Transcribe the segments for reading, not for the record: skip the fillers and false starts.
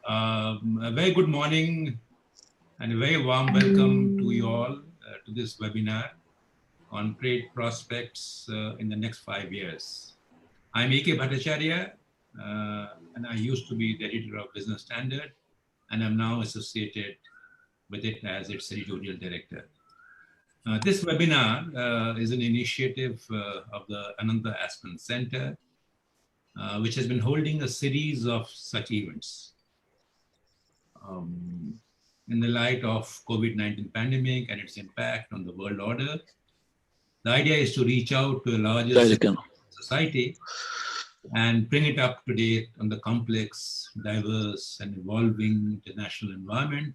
A very good morning and a very warm welcome to you all to this webinar on trade prospects in the next 5 years. I'm A.K. Bhattacharya, and I used to be the editor of Business Standard, and I'm now associated with it as its editorial director. This webinar is an initiative of the Ananta Aspen Center, which has been holding a series of such events. In the light of COVID-19 pandemic and its impact on the world order, the idea is to reach out to a larger society and bring it up to date on the complex, diverse, and evolving international environment,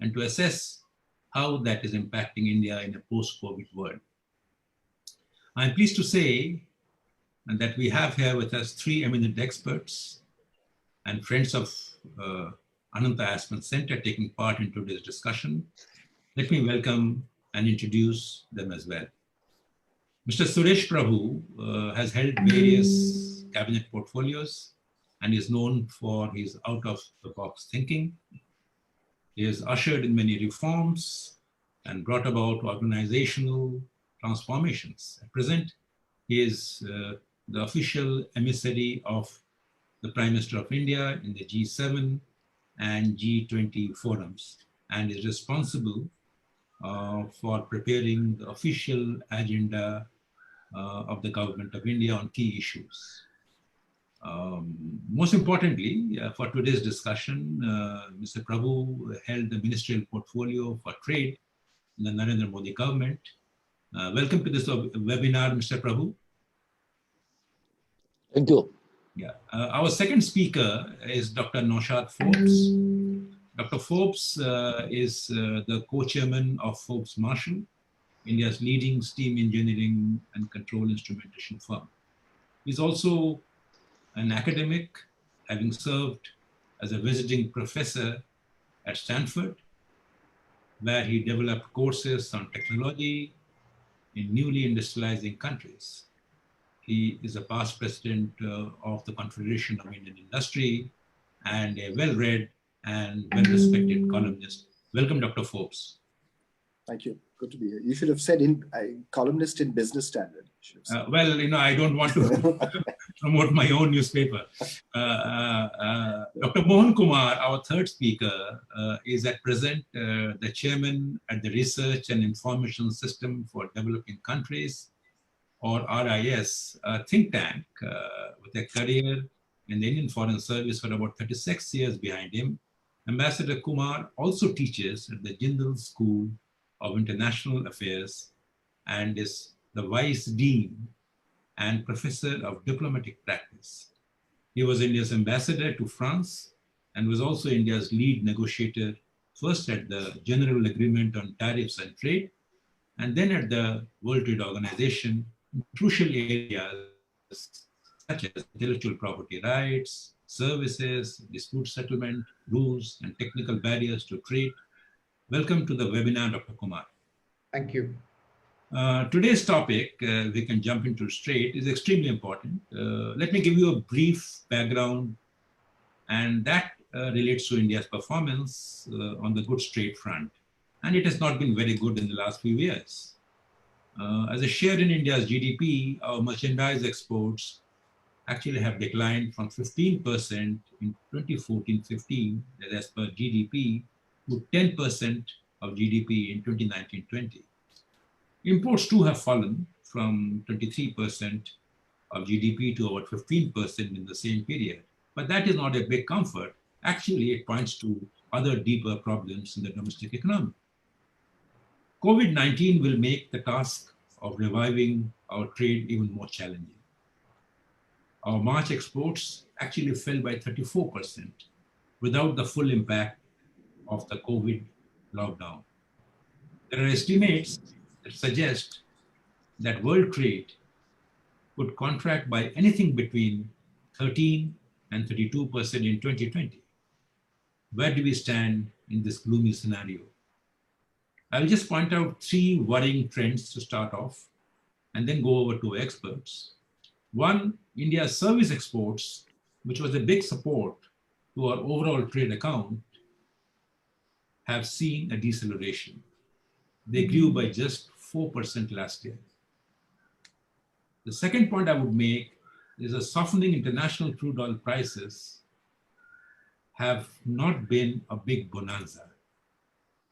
and to assess how that is impacting India in a post-COVID world. I'm pleased to say that we have here with us three eminent experts and friends of Ananta Aspen Center taking part in today's discussion. Let me welcome and introduce them as well. Mr. Suresh Prabhu has held various cabinet portfolios and is known for his out-of-the-box thinking. He has ushered in many reforms and brought about organizational transformations. At present, he is the official emissary of the Prime Minister of India in the G7 and G20 forums, and is responsible for preparing the official agenda of the Government of India on key issues. Most importantly, for today's discussion, Mr. Prabhu held the ministerial portfolio for trade in the Narendra Modi government. Welcome to this webinar, Mr. Prabhu. Thank you. Yeah. Our second speaker is Dr. Naushad Forbes. Dr. Forbes is the co-chairman of Forbes Marshall, India's leading steam engineering and control instrumentation firm. He's also an academic, having served as a visiting professor at Stanford, where he developed courses on technology in newly industrializing countries. He is a past president of the Confederation of Indian Industry and a well-read and well-respected columnist. Welcome, Dr. Forbes. Thank you. Good to be here. You should have said columnist in Business Standard. Well, I don't want to promote my own newspaper. Dr. Mohan Kumar, our third speaker, is at present the chairman at the Research and Information System for Developing Countries, or RIS, a think tank with a career in the Indian Foreign Service for about 36 years behind him. Ambassador Kumar also teaches at the Jindal School of International Affairs and is the Vice Dean and Professor of Diplomatic Practice. He was India's ambassador to France and was also India's lead negotiator, first at the General Agreement on Tariffs and Trade, and then at the World Trade Organization, in crucial areas such as intellectual property rights, services, dispute settlement, rules, and technical barriers to trade. Welcome to the webinar, Dr. Kumar. Thank you. Today's topic, we can jump into straight, is extremely important. Let me give you a brief background, and that relates to India's performance on the goods trade front. And it has not been very good in the last few years. As a share in India's GDP, our merchandise exports actually have declined from 15% in 2014-15, that as per GDP, to 10% of GDP in 2019-20. Imports too have fallen from 23% of GDP to about 15% in the same period. But that is not a big comfort. Actually, it points to other deeper problems in the domestic economy. COVID-19 will make the task of reviving our trade even more challenging. Our March exports actually fell by 34% without the full impact of the COVID lockdown. There are estimates that suggest that world trade could contract by anything between 13 and 32% in 2020. Where do we stand in this gloomy scenario? I will just point out three worrying trends to start off and then go over to experts. One, India's service exports, which was a big support to our overall trade account have seen a deceleration. They grew by just 4% last year. The second point I would make is a softening international crude oil prices have not been a big bonanza.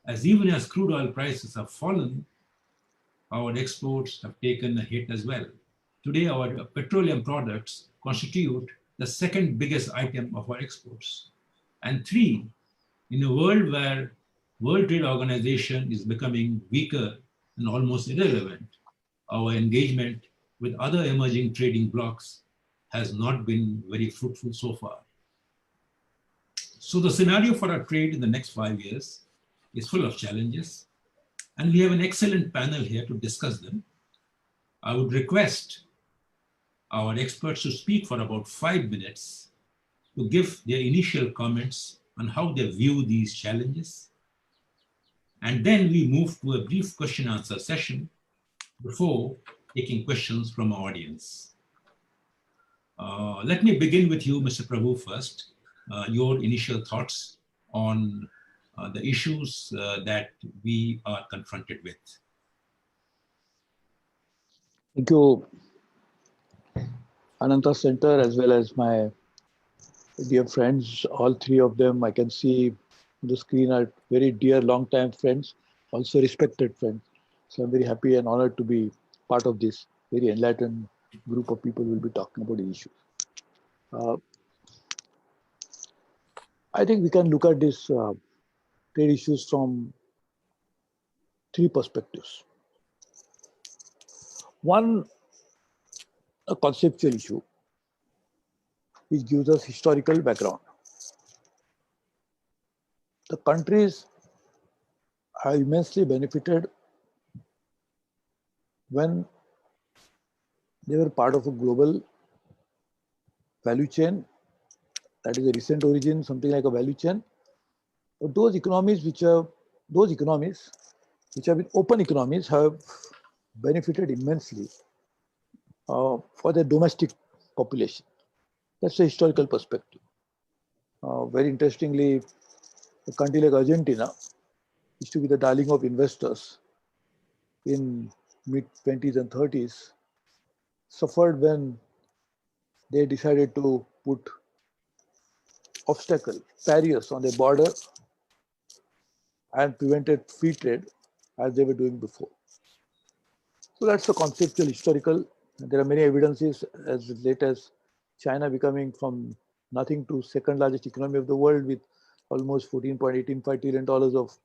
As even as crude oil prices have fallen, our exports have taken a hit as well. Today, our petroleum products constitute the second biggest item of our exports. And three, in a world where World Trade Organization is becoming weaker and almost irrelevant, our engagement with other emerging trading blocs has not been very fruitful so far. So the scenario for our trade in the next 5 years is full of challenges, and we have an excellent panel here to discuss them. I would request our experts to speak for about 5 minutes to give their initial comments on how they view these challenges. And then we move to a brief question answer session before taking questions from our audience. Let me begin with you, Mr. Prabhu, first. Your initial thoughts on the issues that we are confronted with. Thank you, Ananta Center, as well as my dear friends. All three of them I can see on the screen are very dear, long-time friends, also respected friends. So I'm very happy and honored to be part of this very enlightened group of people who will be talking about the issues. I think we can look at these trade issues from three perspectives. One, a conceptual issue, which gives us historical background. The countries are immensely benefited when they were part of a global value chain. That is a recent origin, something like a value chain. But those economies which have been open economies have benefited immensely for their domestic population. That's a historical perspective. Very interestingly, a country like Argentina used to be the darling of investors in mid-20s and 30s, suffered when they decided to put barriers on their border and prevented free trade as they were doing before. So that's the conceptual historical. There are many evidences as late as China becoming from nothing to second largest economy of the world with almost $14.185 trillion of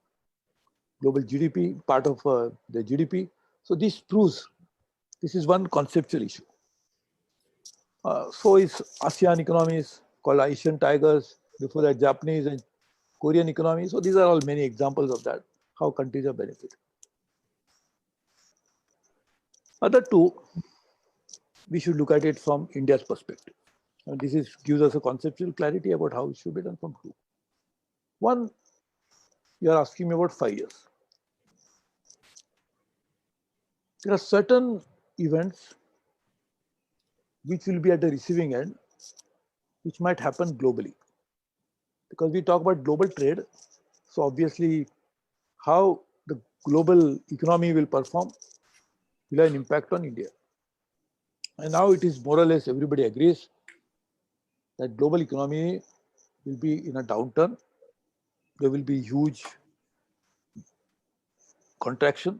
global GDP, part of the GDP. So this proves this is one conceptual issue. So is ASEAN economies called Asian tigers, before that Japanese and Korean economies. So these are all many examples of that, how countries are benefited. Other two, we should look at it from India's perspective. And this gives us a conceptual clarity about how it should be done from two. One, you are asking me about 5 years. There are certain events which will be at the receiving end, which might happen globally. Because we talk about global trade, so obviously how the global economy will perform will have an impact on India. And now it is more or less everybody agrees that global economy will be in a downturn. There will be huge contraction,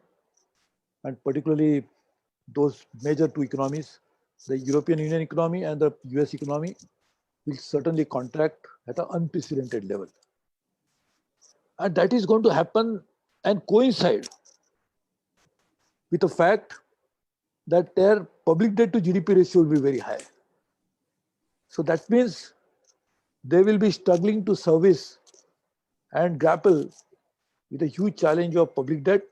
and particularly those major two economies, the European Union economy and the US economy, will certainly contract at an unprecedented level. And that is going to happen and coincide with the fact that their public debt to GDP ratio will be very high. So that means they will be struggling to service and grapple with a huge challenge of public debt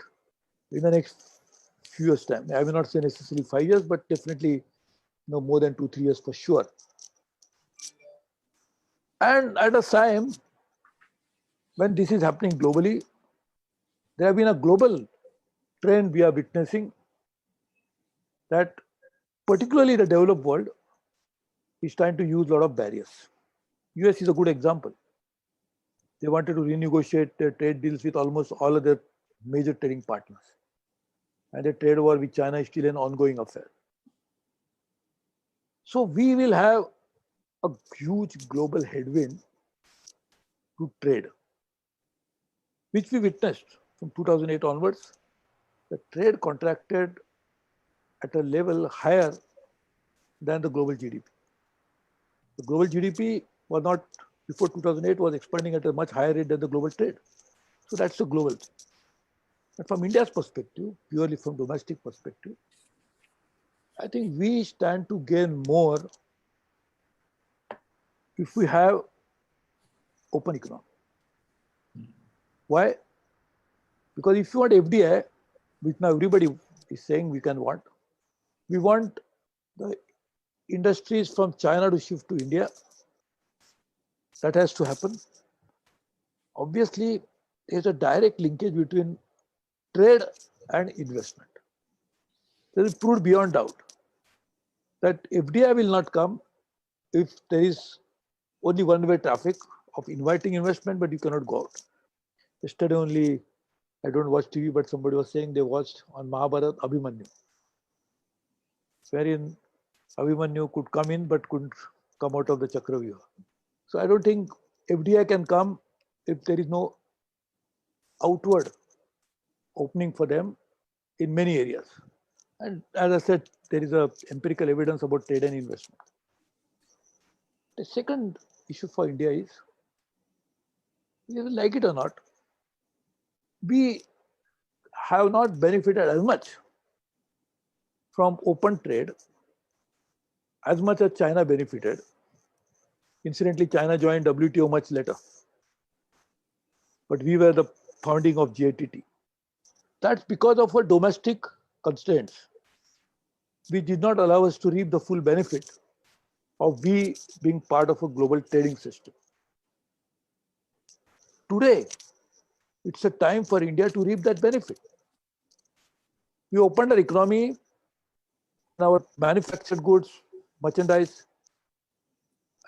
in the next few years' time. I will not say necessarily 5 years, but definitely more than 2-3 years for sure. And at a time when this is happening globally, there have been a global trend we are witnessing that particularly the developed world is trying to use a lot of barriers. US is a good example. They wanted to renegotiate their trade deals with almost all other major trading partners. And the trade war with China is still an ongoing affair. So we will have a huge global headwind to trade, which we witnessed from 2008 onwards. The trade contracted at a level higher than the global GDP. The global GDP was not, before 2008, was expanding at a much higher rate than the global trade. So that's the global thing. But from India's perspective, purely from domestic perspective, I think we stand to gain more if we have open economy. Why? Because if you want FDI, which now everybody is saying we want the industries from China to shift to India. That has to happen. Obviously, there's a direct linkage between trade and investment. It is proved beyond doubt that FDI will not come if there is only one-way traffic of inviting investment, but you cannot go out. Yesterday only, I don't watch TV, but somebody was saying they watched on Mahabharat Abhimanyu, wherein Abhimanyu could come in but couldn't come out of the Chakravyuha. So I don't think FDI can come if there is no outward opening for them in many areas. And as I said, there is a empirical evidence about trade and investment. The second issue for India is, whether like it or not, we have not benefited as much from open trade as much as China benefited. Incidentally, China joined WTO much later, but we were the founding of GATT. That's because of our domestic constraints, which did not allow us to reap the full benefit of we being part of a global trading system. Today, it's a time for India to reap that benefit. We opened our economy, our manufactured goods, merchandise,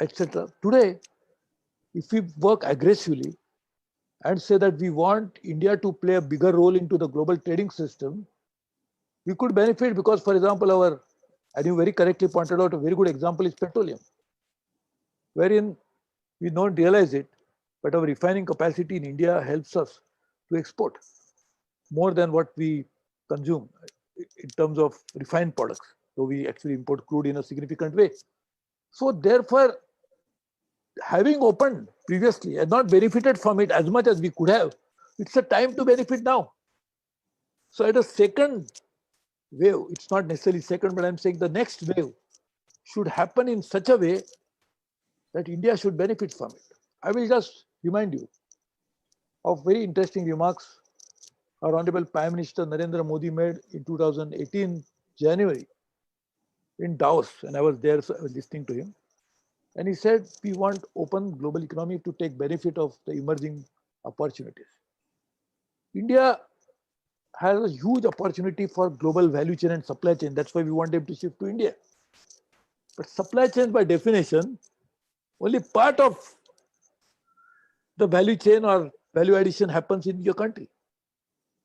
etc. Today, if we work aggressively and say that we want India to play a bigger role into the global trading system, we could benefit because, for example, and you very correctly pointed out, a very good example is petroleum, wherein we don't realize it, but our refining capacity in India helps us to export more than what we consume in terms of refined products, though we actually import crude in a significant way. So therefore, having opened previously and not benefited from it as much as we could have, it's a time to benefit now. So at a second wave, it's not necessarily second, but I'm saying the next wave should happen in such a way that India should benefit from it. I will just remind you of very interesting remarks our Honorable Prime Minister Narendra Modi made in 2018 January in Davos, and I was there, so I was listening to him. And he said, we want open global economy to take benefit of the emerging opportunities. India has a huge opportunity for global value chain and supply chain. That's why we want them to shift to India. But supply chain, by definition, only part of the value chain or value addition happens in your country.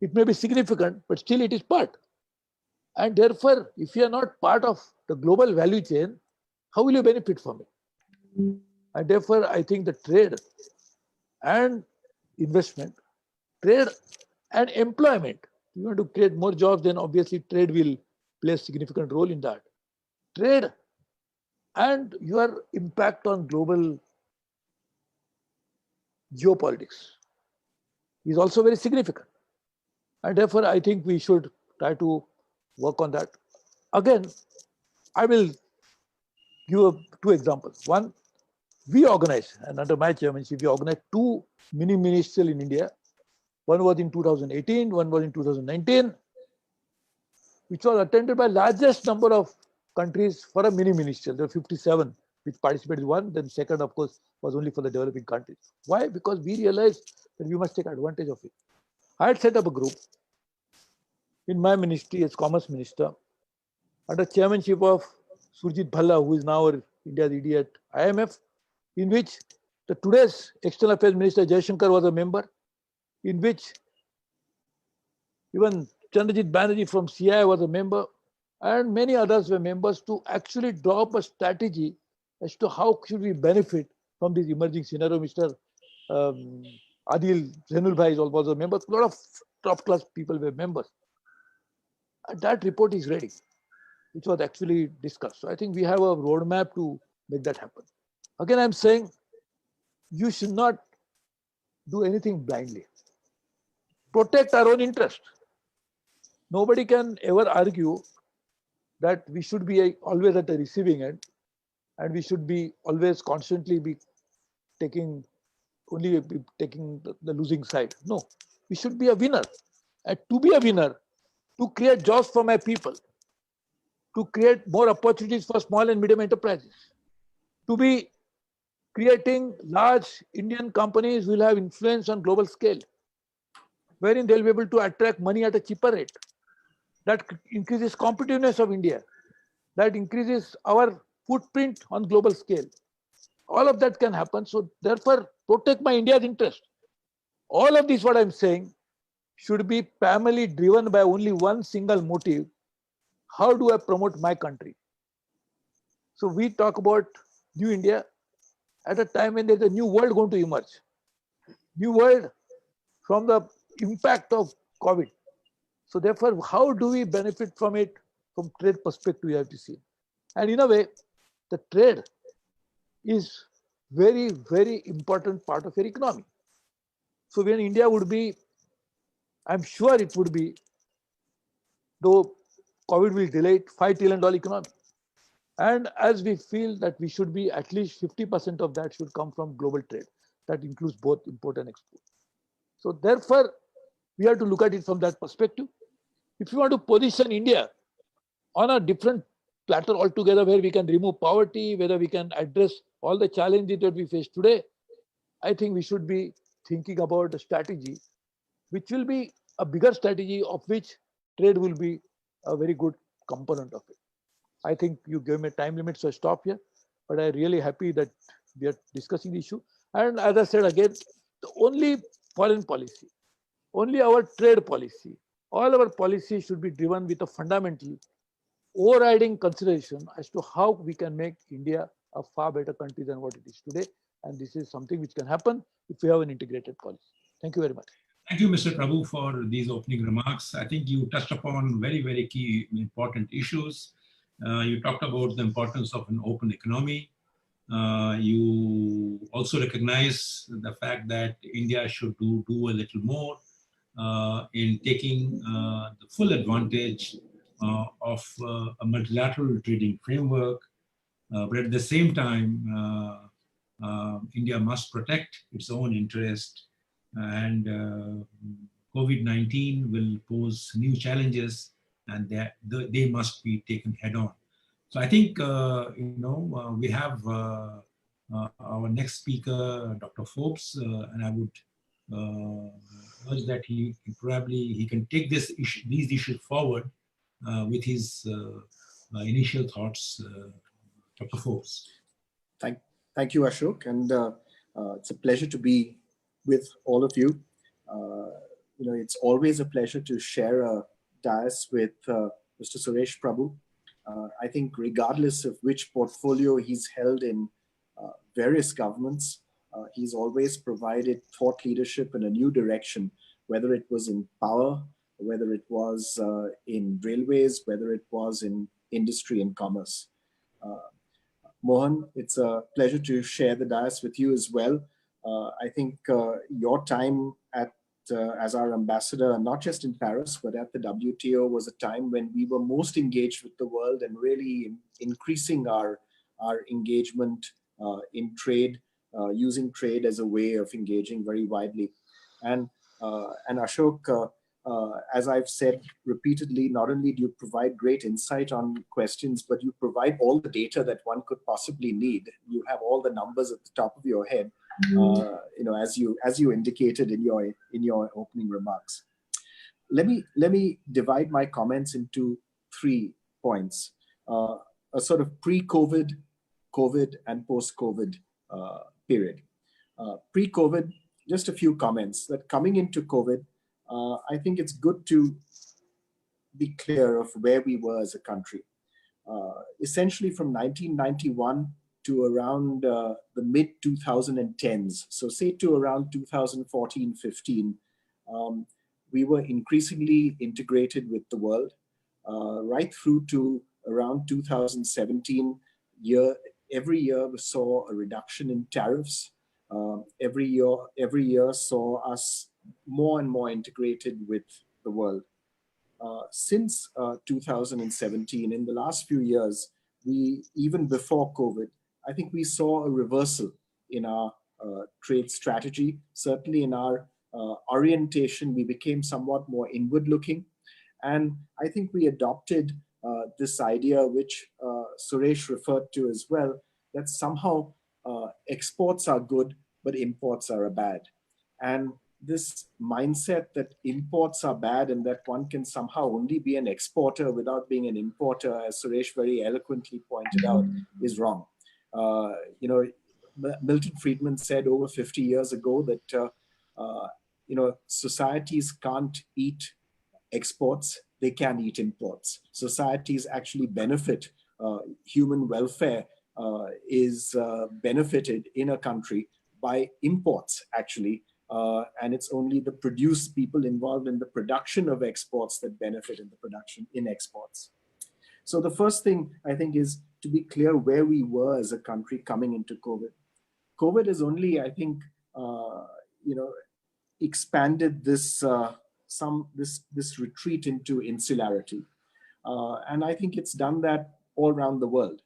It may be significant, but still it is part. And therefore, if you are not part of the global value chain, how will you benefit from it? And therefore, I think the trade and investment, trade and employment, if you want to create more jobs, then obviously trade will play a significant role in that. Trade and your impact on global geopolitics is also very significant. And therefore, I think we should try to work on that. Again, I will give two examples. One, we organized, and under my chairmanship, we organized two mini ministerial in India. One was in 2018, one was in 2019, which was attended by largest number of countries for a mini ministerial. There were 57 which participated in one. Then second, of course, was only for the developing countries. Why? Because we realized that we must take advantage of it. I had set up a group in my ministry as Commerce Minister under chairmanship of Surjit Bhalla, who is now India's ED at IMF, in which today's External Affairs Minister Jaishankar was a member, in which even Chandrajit Banerjee from CI was a member, and many others were members, to actually draw up a strategy as to how should we benefit from this emerging scenario. Mr. Adil Zainul Bhai was a member. A lot of top-class people were members. And that report is ready, which was actually discussed. So I think we have a roadmap to make that happen. Again, I'm saying you should not do anything blindly. Protect our own interest. Nobody can ever argue that we should be always at the receiving end, and we should be always constantly be taking the losing side. No, we should be a winner. And to be a winner, to create jobs for my people, to create more opportunities for small and medium enterprises, to be creating large Indian companies will have influence on global scale, wherein they'll be able to attract money at a cheaper rate. That increases competitiveness of India. That increases our footprint on global scale. All of that can happen. So therefore, protect my India's interest. All of this, what I'm saying, should be primarily driven by only one single motive. How do I promote my country? So we talk about New India at a time when there's a new world going to emerge. New world from the impact of COVID. So therefore, how do we benefit from it from trade perspective, you have to see. And in a way, the trade is very, very important part of your economy. So when India would be, I'm sure it would be, though COVID will delay it, $5 trillion economy. And as we feel that we should be, at least 50% of that should come from global trade. That includes both import and export. So therefore, we have to look at it from that perspective. If you want to position India on a different platter altogether, where we can remove poverty, whether we can address all the challenges that we face today, I think we should be thinking about a strategy which will be a bigger strategy, of which trade will be a very good component of it. I think you gave me a time limit, so I stop here. But I'm really happy that we are discussing the issue. And as I said again, the only foreign policy, only our trade policy, all our policies should be driven with a fundamental overriding consideration as to how we can make India a far better country than what it is today. And this is something which can happen if we have an integrated policy. Thank you very much. Thank you, Mr. Prabhu, for these opening remarks. I think you touched upon very, very key important issues. You talked about the importance of an open economy. You also recognize the fact that India should do a little more in taking the full advantage of a multilateral trading framework. But at the same time, India must protect its own interest, and COVID-19 will pose new challenges, and they must be taken head on. So I think, we have our next speaker, Dr. Forbes, and I would urge that he can take these issues forward with his initial thoughts. Dr. Forbes. Thank you, Ashok, and it's a pleasure to be with all of you. It's always a pleasure to share a dais with Mr. Suresh Prabhu. I think regardless of which portfolio he's held in various governments, he's always provided thought leadership in a new direction, whether it was in power, whether it was in railways, whether it was in industry and commerce. Mohan, it's a pleasure to share the dais with you as well. I think your time as our ambassador, not just in Paris, but at the WTO, was a time when we were most engaged with the world and really increasing our engagement in trade, using trade as a way of engaging very widely. And Ashok, as I've said repeatedly, not only do you provide great insight on questions, but you provide all the data that one could possibly need. You have all the numbers at the top of your head, as you indicated in your opening remarks. Let me divide my comments into 3 points: a sort of pre-COVID, COVID, and post-COVID period. Pre-COVID, just a few comments that coming into COVID, I think it's good to be clear of where we were as a country. Essentially from 1991 to around the mid 2010s, so say to around 2014-15, we were increasingly integrated with the world, right through to around 2017. Every year we saw a reduction in tariffs. Every year saw us more and more integrated with the world. Since 2017, in the last few years, even before COVID, I think we saw a reversal in our trade strategy. Certainly in our orientation, we became somewhat more inward looking. And I think we adopted this idea, which Suresh referred to as well, that somehow exports are good, but imports are bad. And this mindset that imports are bad and that one can somehow only be an exporter without being an importer, as Suresh very eloquently pointed out, is wrong. Milton Friedman said over 50 years ago that societies can't eat exports, they can eat imports. Societies actually benefit, human welfare is benefited in a country by imports, actually. And it's only the produced people involved in the production of exports that benefit in the production in exports. So the first thing I think is to be clear where we were as a country coming into COVID. COVID has only, I think, expanded this this retreat into insularity, and I think it's done that all around the world.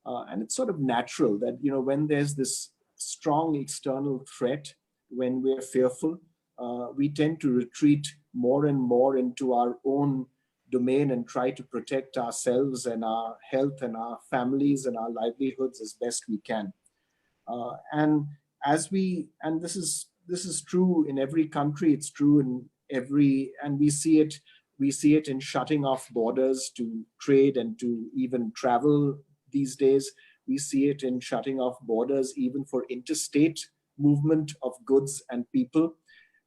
And it's sort of natural that when there's this strong external threat, when we're fearful, we tend to retreat more and more into our own domain and try to protect ourselves and our health and our families and our livelihoods as best we can. And this is true in every country. It's true in and we see it in shutting off borders to trade and to even travel these days. We see it in shutting off borders even for interstate movement of goods and people.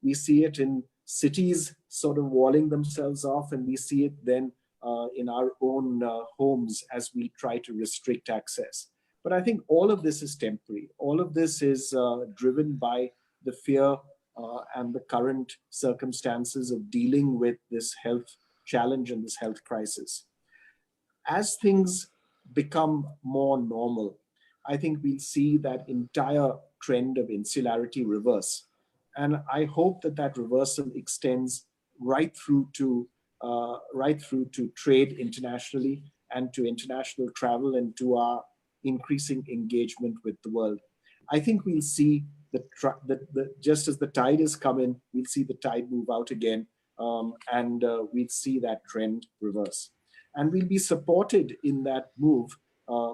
We see it in cities sort of walling themselves off, and we see it then in our own homes as we try to restrict access. But I think all of this is temporary. All of this is driven by the fear and the current circumstances of dealing with this health challenge and this health crisis. As things become more normal, I think we'll see that entire trend of insularity reverse. And I hope that that reversal extends right through to trade internationally and to international travel and to our increasing engagement with the world. I think we'll see just as the tide has come in, we'll see the tide move out again, and we'll see that trend reverse. And we'll be supported in that move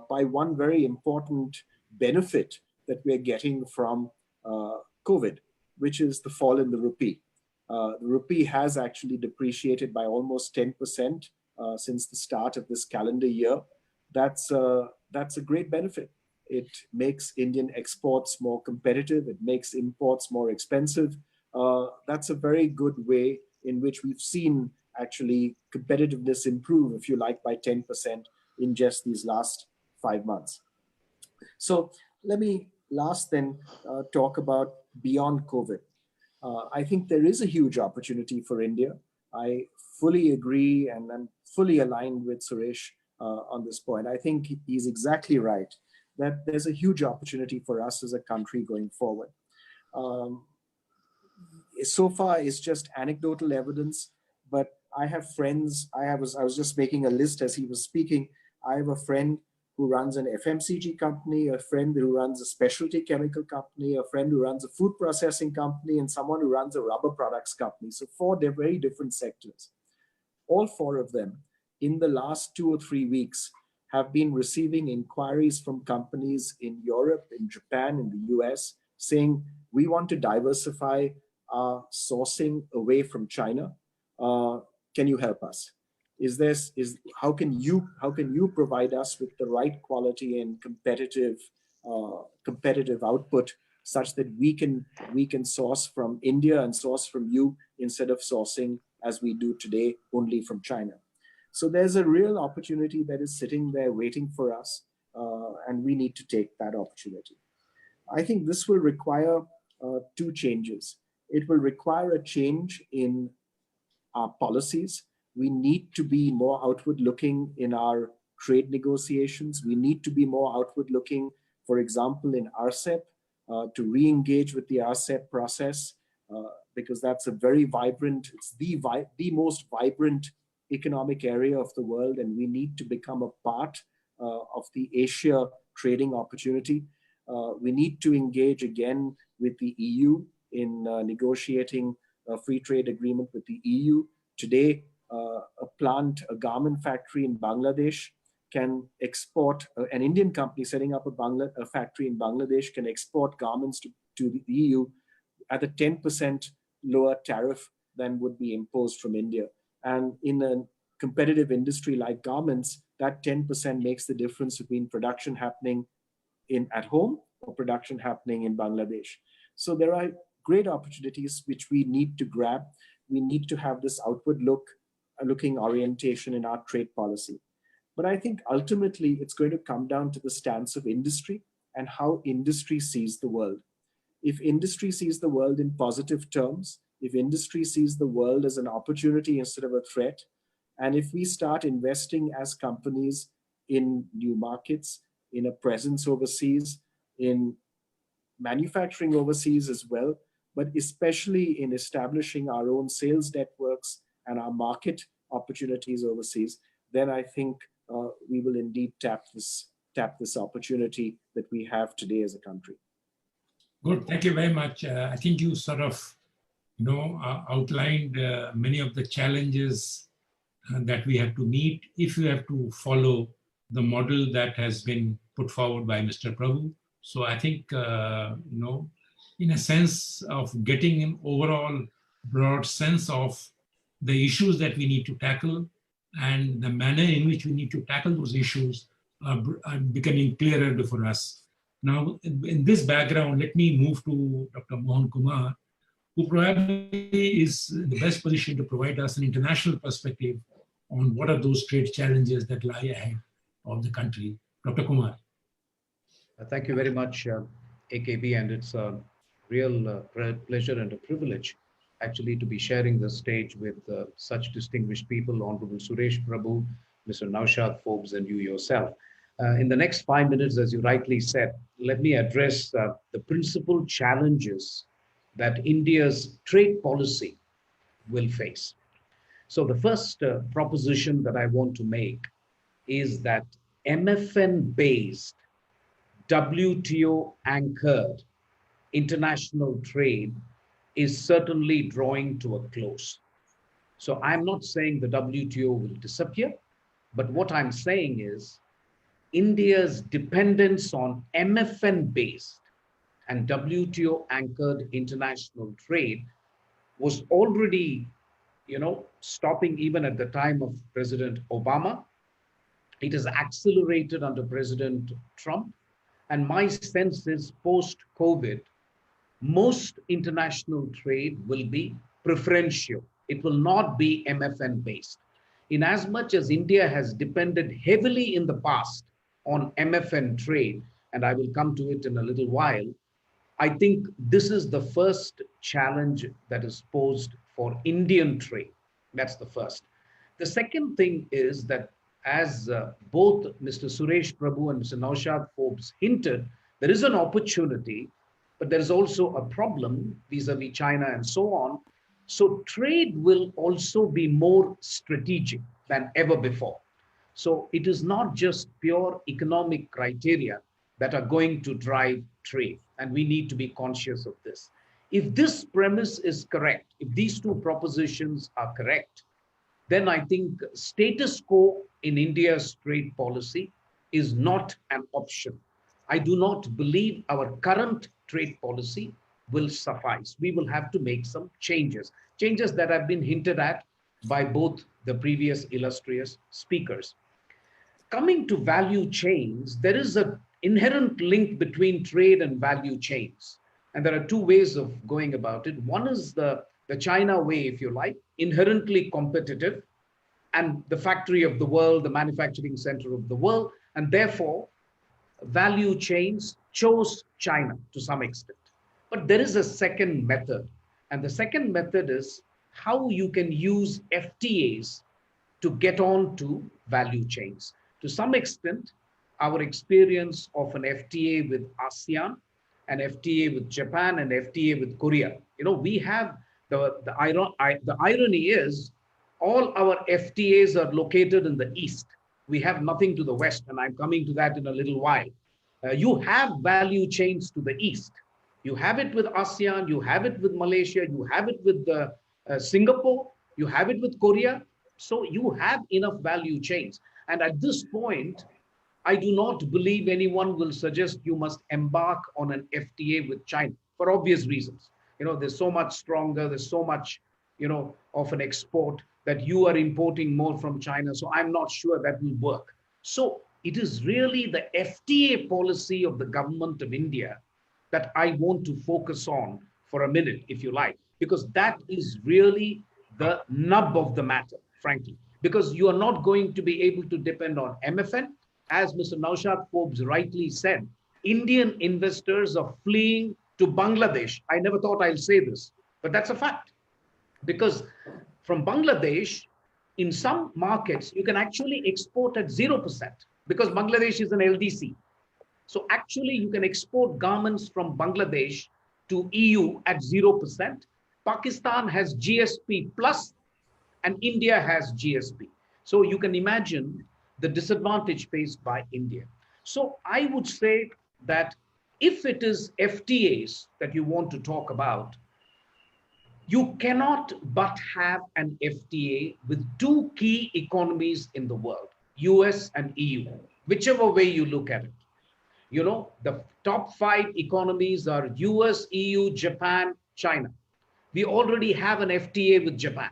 by one very important benefit that we're getting from COVID, which is the fall in the rupee. The rupee has actually depreciated by almost 10% since the start of this calendar year. That's a great benefit. It makes Indian exports more competitive. It makes imports more expensive. That's a very good way in which we've seen actually competitiveness improve, if you like, by 10% in just these last 5 months. So let me last then talk about beyond COVID. I think there is a huge opportunity for India. I fully agree and I'm fully aligned with Suresh on this point. I think he's exactly right that there's a huge opportunity for us as a country going forward. So far, it's just anecdotal evidence, but I have friends. I was just making a list as he was speaking. I have a friend who runs an FMCG company, a friend who runs a specialty chemical company, a friend who runs a food processing company, and someone who runs a rubber products company. So 4 very different sectors. All 4 of them in the last 2 or 3 weeks have been receiving inquiries from companies in Europe, in Japan, in the US, saying, we want to diversify our sourcing away from China. Can you help us? How can you provide us with the right quality and competitive output such that we can source from India and source from you instead of sourcing as we do today only from China. So there's a real opportunity that is sitting there waiting for us, and we need to take that opportunity. I think this will require two changes. It will require a change in our policies. We need to be more outward looking in our trade negotiations. We need to be more outward looking, for example, in RCEP, to re-engage with the RCEP process, because that's a very vibrant, it's the most vibrant economic area of the world, and we need to become a part of the Asia trading opportunity. We need to engage again with the EU in negotiating a free trade agreement with the EU. Today, a garment factory in Bangladesh can export, an Indian company setting up a factory in Bangladesh can export garments to the EU at a 10% lower tariff than would be imposed from India. And in a competitive industry like garments, that 10% makes the difference between production happening at home or production happening in Bangladesh. So there are great opportunities which we need to grab. We need to have this outward looking orientation in our trade policy. But I think ultimately it's going to come down to the stance of industry and how industry sees the world. If industry sees the world in positive terms, if industry sees the world as an opportunity instead of a threat, and if we start investing as companies in new markets, in a presence overseas, in manufacturing overseas as well, but especially in establishing our own sales networks and our market opportunities overseas, then I think we will indeed tap this opportunity that we have today as a country. Good, thank you very much. I think you sort of, outlined many of the challenges that we have to meet if we have to follow the model that has been put forward by Mr. Prabhu. So I think, in a sense of getting an overall broad sense of the issues that we need to tackle and the manner in which we need to tackle those issues are becoming clearer for us. Now, in this background, let me move to Dr. Mohan Kumar, who probably is in the best position to provide us an international perspective on what are those trade challenges that lie ahead of the country. Dr. Kumar. Thank you very much, AKB, and it's a real pleasure and a privilege actually to be sharing the stage with such distinguished people, Honorable Suresh Prabhu, Mr. Naushad Forbes, and you yourself. In the next 5 minutes, as you rightly said, let me address the principal challenges that India's trade policy will face. So the first proposition that I want to make is that MFN-based, WTO-anchored international trade is certainly drawing to a close. So I'm not saying the WTO will disappear, but what I'm saying is India's dependence on MFN-based and WTO-anchored international trade was already, stopping even at the time of President Obama. It has accelerated under President Trump. And my sense is post-COVID, most international trade will be preferential. It will not be MFN-based. In as much as India has depended heavily in the past on MFN trade, and I will come to it in a little while, I think this is the first challenge that is posed for Indian trade. That's the first. The second thing is that as both Mr. Suresh Prabhu and Mr. Naushad Forbes hinted, there is an opportunity, but there is also a problem vis-a-vis China and so on. So trade will also be more strategic than ever before. So it is not just pure economic criteria that are going to drive trade, and we need to be conscious of this. If this premise is correct, if these two propositions are correct, then I think status quo in India's trade policy is not an option. I do not believe our current trade policy will suffice. We will have to make some changes that have been hinted at by both the previous illustrious speakers. Coming to value chains, there is an inherent link between trade and value chains. And there are two ways of going about it. One is the China way, if you like, inherently competitive and the factory of the world, the manufacturing center of the world. And therefore, value chains chose China to some extent. But there is a second method. And the second method is how you can use FTAs to get on to value chains. To some extent, our experience of an FTA with ASEAN, an FTA with Japan, and FTA with Korea. We have the irony is all our FTAs are located in the East. We have nothing to the West, and I'm coming to that in a little while. You have value chains to the East. You have it with ASEAN, you have it with Malaysia, you have it with Singapore, you have it with Korea. So you have enough value chains. And at this point, I do not believe anyone will suggest you must embark on an FTA with China for obvious reasons. There's so much stronger, there's so much, of an export that you are importing more from China. So I'm not sure that will work. So it is really the FTA policy of the government of India that I want to focus on for a minute, if you like, because that is really the nub of the matter, frankly, because you are not going to be able to depend on MFN. As Mr. Naushad Forbes rightly said, Indian investors are fleeing to Bangladesh. I never thought I'll say this, but that's a fact. Because from Bangladesh, in some markets, you can actually export at 0% because Bangladesh is an LDC. So actually, you can export garments from Bangladesh to EU at 0%. Pakistan has GSP plus, and India has GSP. So you can imagine the disadvantage faced by India. So I would say that if it is FTAs that you want to talk about, you cannot but have an FTA with two key economies in the world, US and EU, whichever way you look at it. The top 5 economies are US, EU, Japan, China. We already have an FTA with Japan.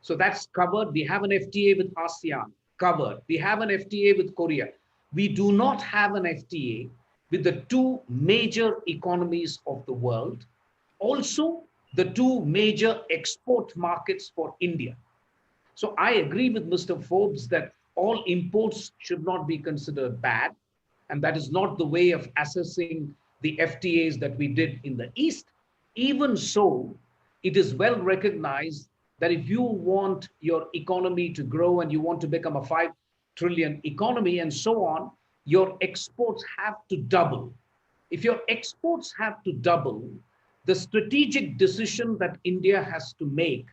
So that's covered. We have an FTA with ASEAN, covered. We have an FTA with Korea. We do not have an FTA with the two major economies of the world. Also, the two major export markets for India. So I agree with Mr. Forbes that all imports should not be considered bad. And that is not the way of assessing the FTAs that we did in the East. Even so, it is well recognized that if you want your economy to grow and you want to become a 5 trillion economy and so on, your exports have to double. If your exports have to double, the strategic decision that India has to make,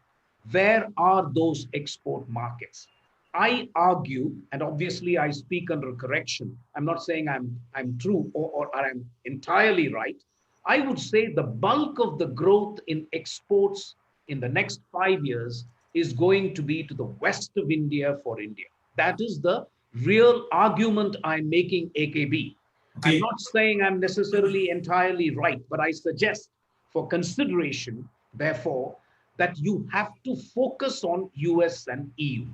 where are those export markets? I argue, and obviously I speak under correction. I'm not saying I'm true or I'm entirely right. I would say the bulk of the growth in exports in the next 5 years is going to be to the west of India for India. That is the real argument I'm making, AKB. I'm not saying I'm necessarily entirely right, but I suggest for consideration, therefore, that you have to focus on US and EU.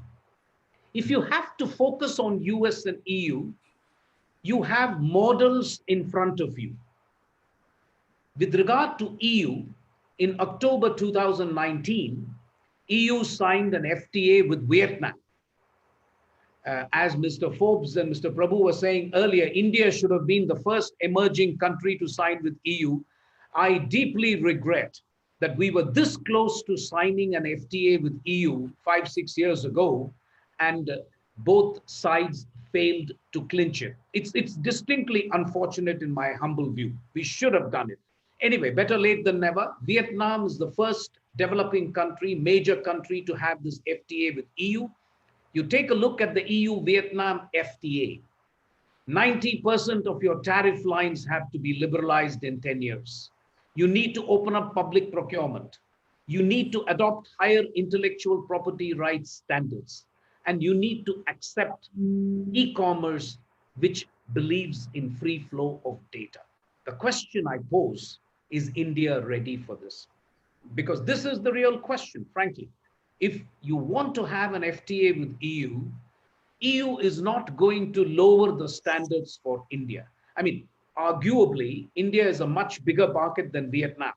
If you have to focus on US and EU, you have models in front of you. With regard to EU, in October 2019, EU signed an FTA with Vietnam. As Mr. Forbes and Mr. Prabhu were saying earlier, India should have been the first emerging country to sign with EU. I deeply regret that we were this close to signing an FTA with EU 5-6 years ago, and both sides failed to clinch it. It's distinctly unfortunate in my humble view. We should have done it. Anyway, better late than never. Vietnam is the first developing country, major country to have this FTA with EU. You take a look at the EU-Vietnam FTA. 90% of your tariff lines have to be liberalized in 10 years. You need to open up public procurement. You need to adopt higher intellectual property rights standards. And you need to accept e-commerce, which believes in free flow of data. The question I pose, is India ready for this? Because this is the real question, frankly. If you want to have an FTA with EU is not going to lower the standards for India. I mean, arguably, India is a much bigger market than Vietnam.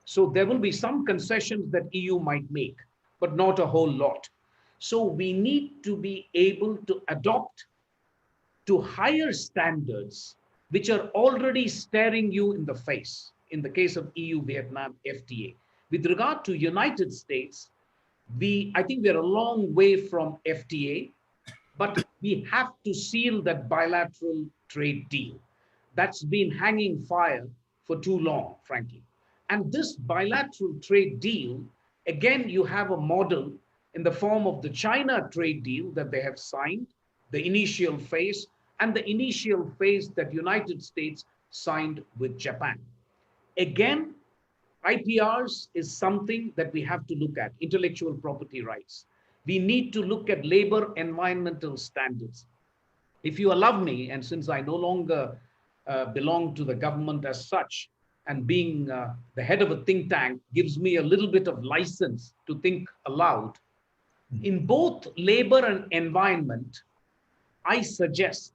So there will be some concessions that EU might make, but not a whole lot. So we need to be able to adopt to higher standards, which are already staring you in the face in the case of EU-Vietnam FTA. With regard to United States, I think we're a long way from FTA, but we have to seal that bilateral trade deal. That's been hanging fire for too long, frankly. And this bilateral trade deal, again, you have a model in the form of the China trade deal that they have signed, the initial phase, and the initial phase that United States signed with Japan. Again, IPRs is something that we have to look at, intellectual property rights. We need to look at labor environmental standards. If you allow me, and since I no longer belong to the government as such, and being the head of a think tank gives me a little bit of license to think aloud, in both labor and environment, I suggest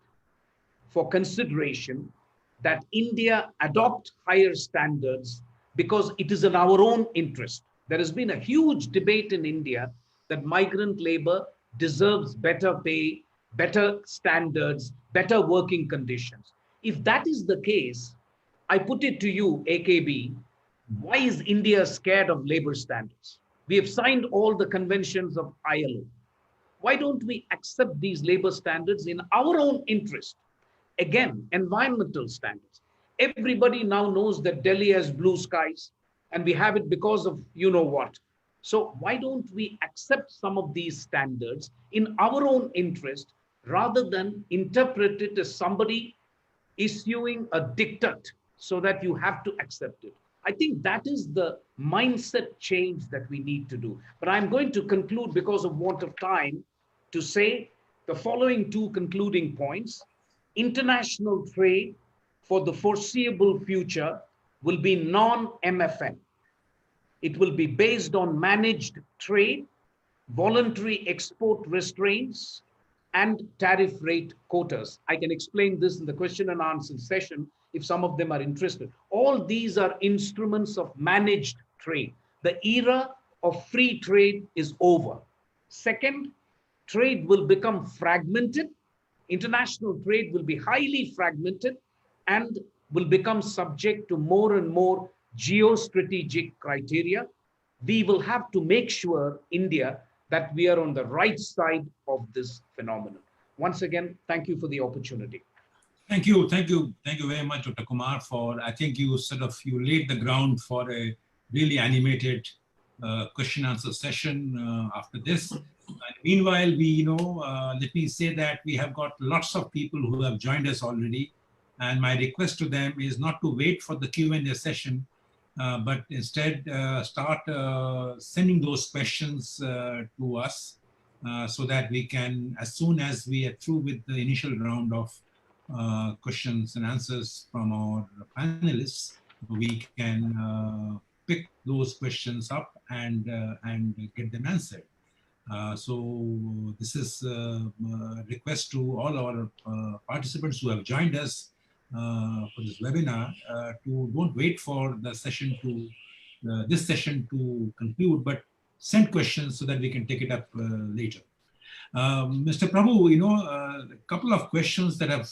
for consideration that India adopt higher standards because it is in our own interest. There has been a huge debate in India that migrant labor deserves better pay, better standards, better working conditions. If that is the case, I put it to you, AKB, why is India scared of labor standards? We have signed all the conventions of ILO. Why don't we accept these labor standards in our own interest? Again, environmental standards. Everybody now knows that Delhi has blue skies, and we have it because of you know what. So why don't we accept some of these standards in our own interest rather than interpret it as somebody issuing a diktat so that you have to accept it? I think that is the mindset change that we need to do. But I'm going to conclude because of want of time to say the following two concluding points. International trade for the foreseeable future will be non-MFN. It will be based on managed trade, voluntary export restraints, and tariff rate quotas. I can explain this in the question and answer session if some of them are interested. All these are instruments of managed trade. The era of free trade is over. Second, trade will become fragmented. International trade will be highly fragmented and will become subject to more and more geostrategic criteria. We will have to make sure, India, that we are on the right side of this phenomenon. Once again, thank you for the opportunity. Thank you very much, Dr. Kumar, for, I think you laid the ground for a really animated question answer session after this. And meanwhile, let me say that we have got lots of people who have joined us already. And my request to them is not to wait for the Q&A session, but instead start sending those questions to us so that we can, as soon as we are through with the initial round of questions and answers from our panelists, we can pick those questions up and get them answered. So this is a request to all our participants who have joined us for this webinar to don't wait for the session to this session to conclude, but send questions so that we can take it up later. Mr. Prabhu, a couple of questions that have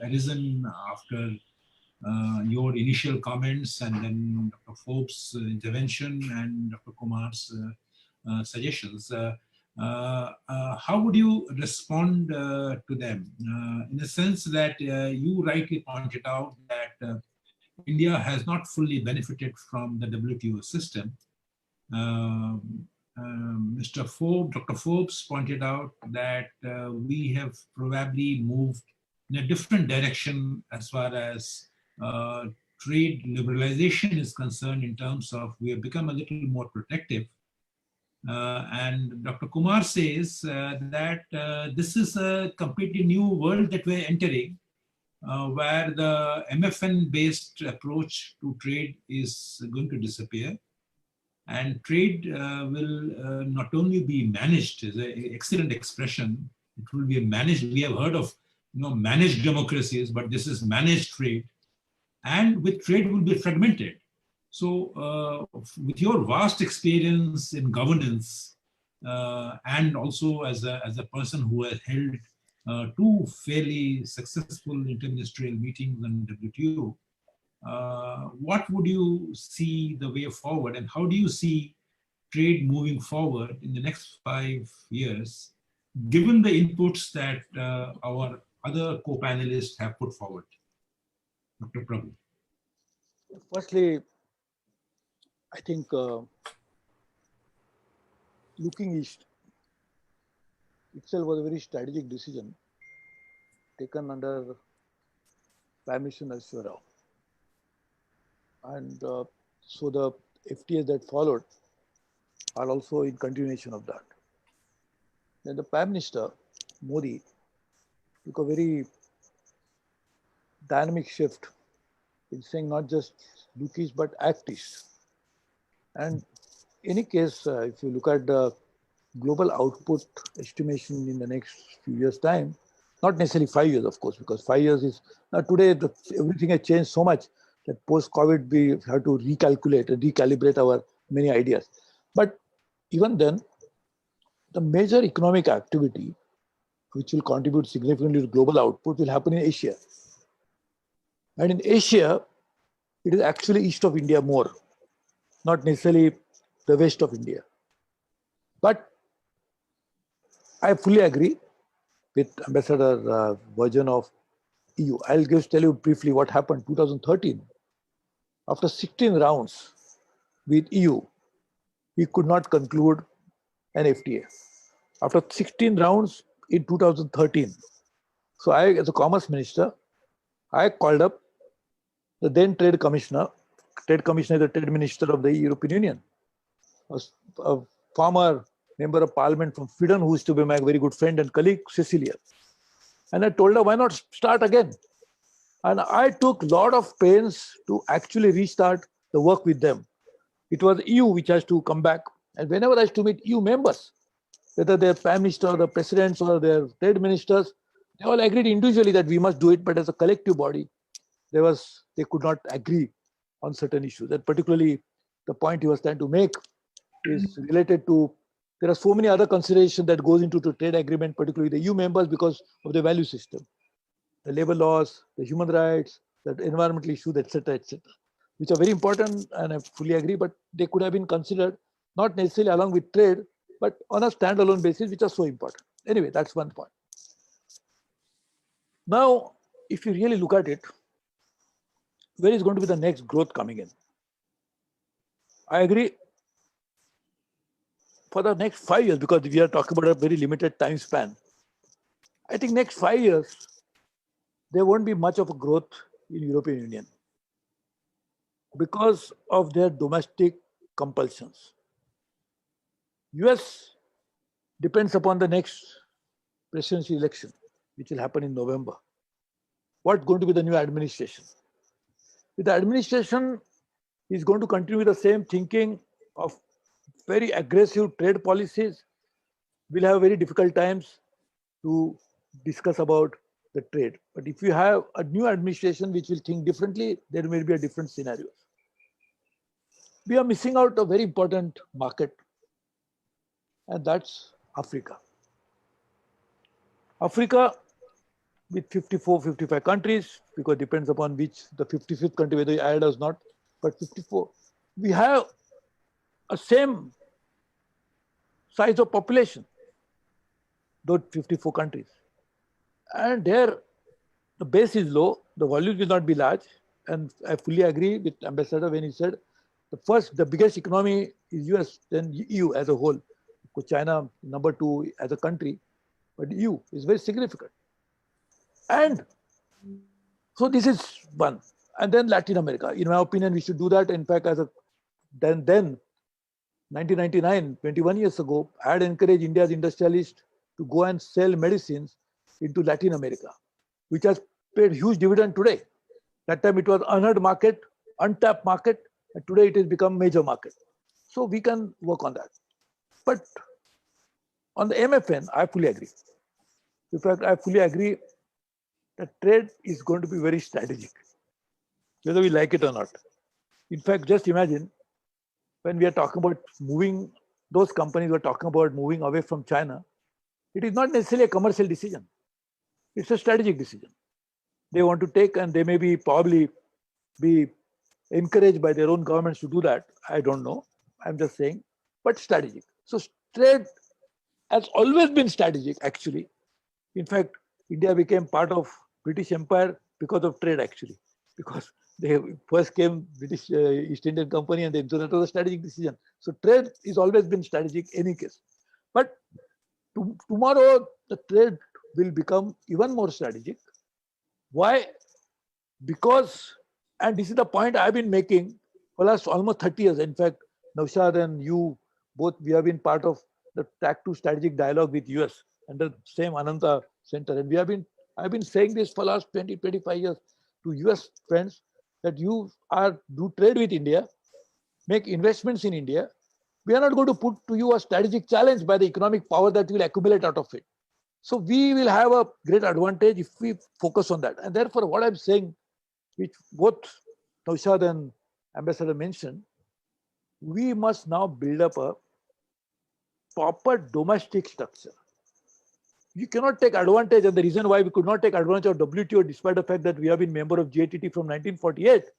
arisen after your initial comments and then Dr. Forbes' intervention and Dr. Kumar's suggestions. How would you respond to them? In the sense that you rightly pointed out that India has not fully benefited from the WTO system. Dr. Forbes pointed out that we have probably moved in a different direction as far as trade liberalization is concerned, in terms of we have become a little more protective. And Dr. Kumar says that this is a completely new world that we're entering, where the MFN-based approach to trade is going to disappear. And trade will not only be managed, is an excellent expression, it will be managed. We have heard of managed democracies, but this is managed trade, and with trade will be fragmented. So with your vast experience in governance, and also as a person who has held two fairly successful interministerial meetings on WTO, what would you see the way forward, and how do you see trade moving forward in the next 5 years, given the inputs that our other co-panelists have put forward? Dr. Prabhu. Firstly, I think looking east itself was a very strategic decision taken under Prime Minister Narasimha Rao. And so the FTAs that followed are also in continuation of that. Then the Prime Minister, Modi, took a very dynamic shift in saying not just look east, but act east. And in any case, if you look at the global output estimation in the next few years' time, not necessarily 5 years, of course, because 5 years is, now today everything has changed so much that post-COVID we have to recalculate and recalibrate our many ideas. But even then, the major economic activity which will contribute significantly to global output will happen in Asia. And in Asia, it is actually east of India more, not necessarily the west of India. But I fully agree with Ambassador's version of EU. I'll just tell you briefly what happened 2013. After 16 rounds with EU, we could not conclude an FTA. After 16 rounds in 2013, so I, as a commerce minister, I called up the then trade commissioner is the trade minister of the European Union, a former member of parliament from Sweden who used to be my very good friend and colleague, Cecilia. And I told her, why not start again? And I took a lot of pains to actually restart the work with them. It was EU which has to come back. And whenever I used to meet EU members, whether their prime minister or the presidents or their trade ministers, they all agreed individually that we must do it, but as a collective body, they could not agree on certain issues. And particularly the point he was trying to make is related to, there are so many other considerations that goes into the trade agreement, particularly the EU members, because of the value system, the labor laws, the human rights, the environmental issues, etc., which are very important, and I fully agree, but they could have been considered not necessarily along with trade, but on a standalone basis, which are so important. Anyway, that's one point. Now, if you really look at it, where is going to be the next growth coming in? I agree for the next 5 years, because we are talking about a very limited time span. I think next 5 years, there won't be much of a growth in European Union because of their domestic compulsions. US depends upon the next presidential election, which will happen in November. What's going to be the new administration? If the administration is going to continue with the same thinking of very aggressive trade policies, we'll have very difficult times to discuss about the trade. But if you have a new administration which will think differently, there may be a different scenario. We are missing out a very important market, and that's Africa. Africa with 54, 55 countries, because it depends upon which, the 55th country, whether you add or not, but 54. We have a same size of population, those 54 countries. And there, the base is low, the volume will not be large. And I fully agree with Ambassador when he said, the biggest economy is US, then EU as a whole. China, number 2 as a country, but EU is very significant. And so this is one. And then Latin America. In my opinion, we should do that. In fact, then 1999, 21 years ago, I had encouraged India's industrialists to go and sell medicines into Latin America, which has paid huge dividend today. That time it was unheard market, untapped market, and today it has become major market. So we can work on that. But on the MFN, I fully agree. In fact, I fully agree that trade is going to be very strategic, whether we like it or not. In fact, just imagine when we are talking about moving, those companies were talking about moving away from China, it is not necessarily a commercial decision. It's a strategic decision. They want to take, and they may be probably be encouraged by their own governments to do that. I don't know. I'm just saying, but strategic. So trade has always been strategic, actually. In fact, India became part of British Empire because of trade, actually, because they first came British East Indian Company, and then so that was a strategic decision. So trade has always been strategic, any case. But tomorrow the trade will become even more strategic. Why? Because, and this is the point I've been making for the last almost 30 years. In fact, Naushad and you both, we have been part of the Track to Strategic Dialogue with US under the same Ananta Center. And I've been saying this for the last 20, 25 years to US friends that do trade with India, make investments in India. We are not going to put to you a strategic challenge by the economic power that will accumulate out of it. So we will have a great advantage if we focus on that. And therefore, what I'm saying, which both Naushad and Ambassador mentioned, we must now build up a proper domestic structure. You cannot take advantage, and the reason why we could not take advantage of WTO despite the fact that we have been member of GATT from 1948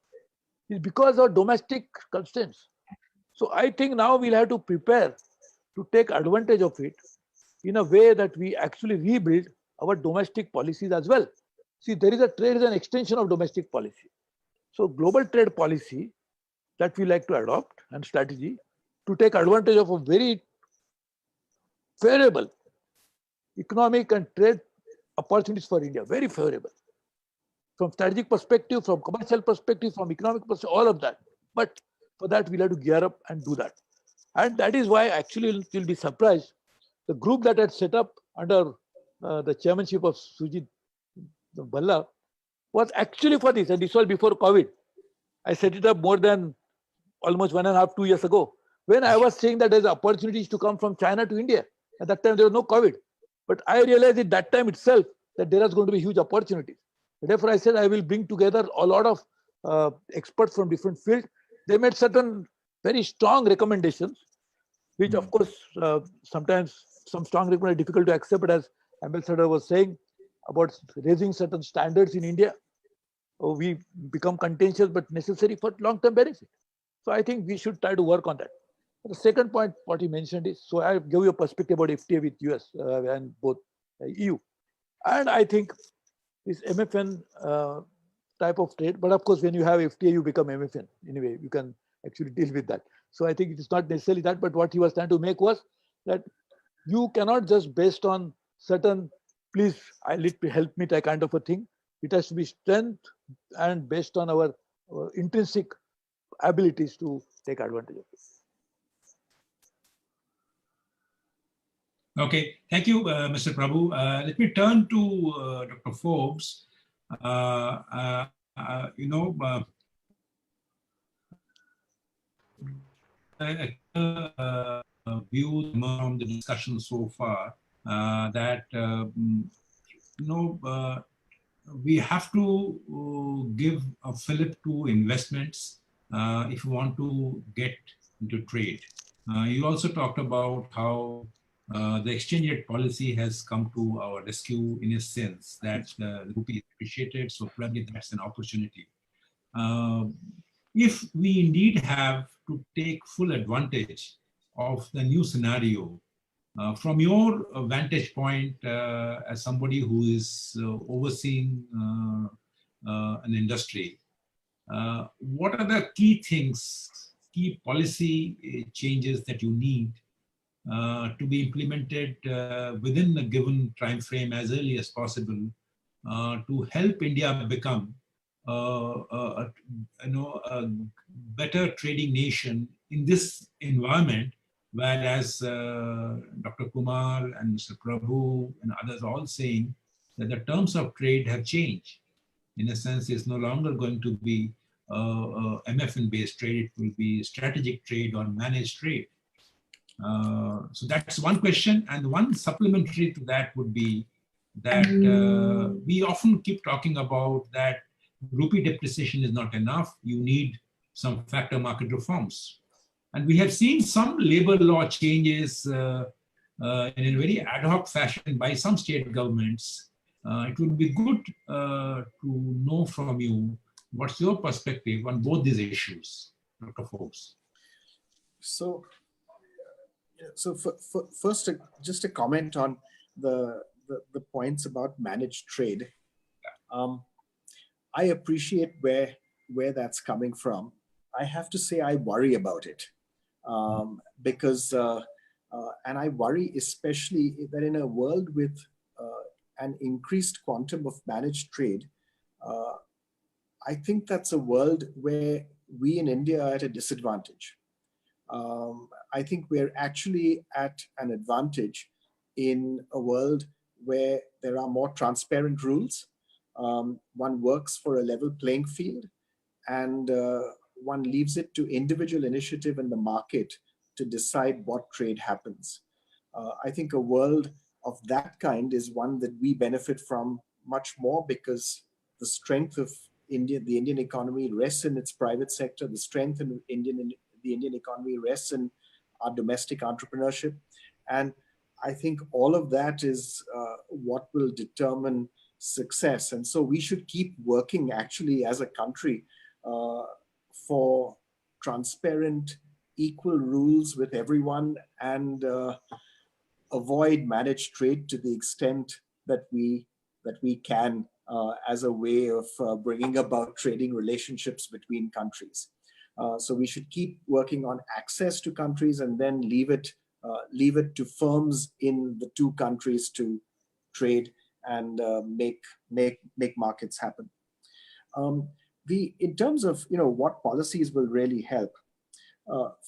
is because of domestic constraints. So I think now we'll have to prepare to take advantage of it in a way that we actually rebuild our domestic policies as well. See, trade is an extension of domestic policy. So global trade policy that we like to adopt and strategy to take advantage of a very favorable economic and trade opportunities for India, very favorable. From strategic perspective, from commercial perspective, from economic perspective, all of that. But for that, we'll have to gear up and do that. And that is why actually you'll be surprised. The group that had set up under the chairmanship of Sujit Bhalla was actually for this, and this was before COVID. I set it up more than almost 1.5, 2 years ago, when I was saying that there's opportunities to come from China to India. At that time, there was no COVID. But I realized at that time itself that there is going to be huge opportunities. Therefore, I said I will bring together a lot of experts from different fields. They made certain very strong recommendations, which of course, sometimes some strong recommendations are difficult to accept, but as Ambassador was saying about raising certain standards in India, we become contentious but necessary for long-term benefit. So I think we should try to work on that. The second point, what he mentioned is, so I give you a perspective about FTA with US and both EU. And I think this MFN type of trade, but of course, when you have FTA, you become MFN. Anyway, you can actually deal with that. So I think it is not necessarily that, but what he was trying to make was that you cannot just based on certain, please help me that kind of a thing. It has to be strength and based on our intrinsic abilities to take advantage of it. Okay, thank you, Mr. Prabhu. Let me turn to Dr. Forbes. View from the discussion so far that we have to give a fillip to investments if you want to get into trade. You also talked about how the exchange rate policy has come to our rescue in a sense that the rupee is appreciated, so probably that's an opportunity. If we indeed have to take full advantage of the new scenario, from your vantage point as somebody who is overseeing an industry, what are the key things, key policy changes that you need to be implemented within a given time frame as early as possible to help India become a better trading nation in this environment, whereas Dr. Kumar and Mr. Prabhu and others are all saying that the terms of trade have changed. In a sense, it's no longer going to be MFN-based trade, it will be strategic trade or managed trade. So that's one question. And one supplementary to that would be, that we often keep talking about that rupee depreciation is not enough. You need some factor market reforms. And we have seen some labor law changes in a very ad hoc fashion by some state governments. It would be good to know from you what's your perspective on both these issues, Dr. Forbes. So, first, just a comment on the points about managed trade. I appreciate where that's coming from. I have to say I worry about it because, and I worry especially that in a world with an increased quantum of managed trade, I think that's a world where we in India are at a disadvantage. I think we're actually at an advantage in a world where there are more transparent rules. One works for a level playing field, and one leaves it to individual initiative in the market to decide what trade happens. I think a world of that kind is one that we benefit from much more because the strength of India, the Indian economy rests in its private sector. The strength in the Indian economy rests in our domestic entrepreneurship. And I think all of that is what will determine success. And so we should keep working actually as a country for transparent, equal rules with everyone and avoid managed trade to the extent that we can as a way of bringing about trading relationships between countries. So we should keep working on access to countries and then leave it to firms in the two countries to trade and make markets happen. In terms of what policies will really help,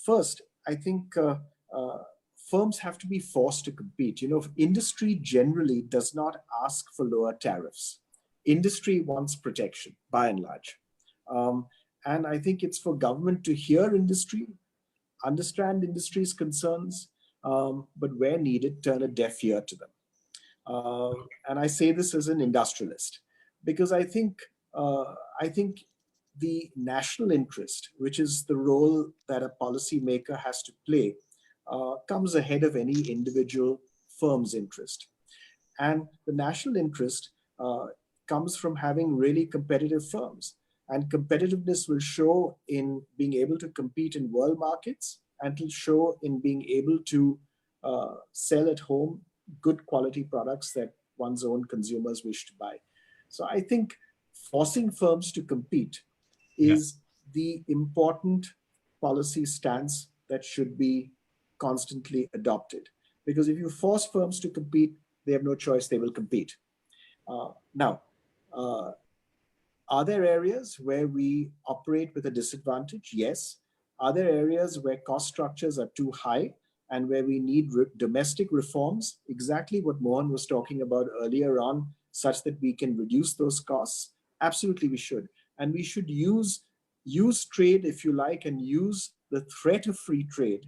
first, I think firms have to be forced to compete. Industry generally does not ask for lower tariffs. Industry wants protection, by and large. And I think it's for government to hear industry, understand industry's concerns, but where needed, turn a deaf ear to them. And I say this as an industrialist, because I think the national interest, which is the role that a policymaker has to play, comes ahead of any individual firm's interest. And the national interest comes from having really competitive firms. And competitiveness will show in being able to compete in world markets, and will show in being able to sell at home good quality products that one's own consumers wish to buy. So I think forcing firms to compete is the important policy stance that should be constantly adopted. Because if you force firms to compete, they have no choice, they will compete. Now, are there areas where we operate with a disadvantage? Yes. Are there areas where cost structures are too high and where we need domestic reforms? Exactly what Mohan was talking about earlier on, such that we can reduce those costs? Absolutely, we should. And we should use trade, if you like, and use the threat of free trade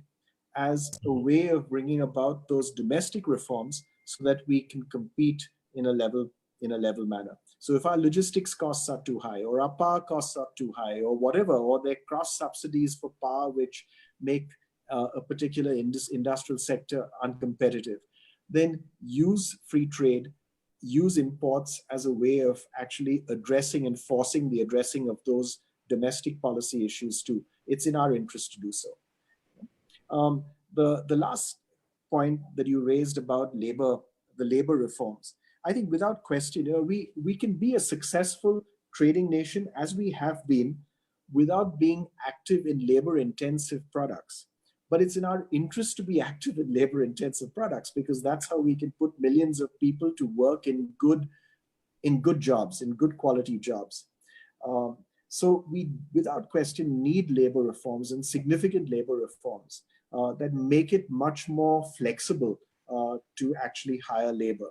as a way of bringing about those domestic reforms so that we can compete in a level manner. So if our logistics costs are too high, or our power costs are too high, or whatever, or there are cross subsidies for power which make a particular industrial sector uncompetitive, then use free trade, use imports as a way of actually addressing and forcing the addressing of those domestic policy issues too. It's in our interest to do so. The last point that you raised about the labor reforms, I think without question, we can be a successful trading nation as we have been without being active in labor-intensive products. But it's in our interest to be active in labor-intensive products, because that's how we can put millions of people to work in good jobs, in good quality jobs. So we, without question, need labor reforms, and significant labor reforms that make it much more flexible to actually hire labor.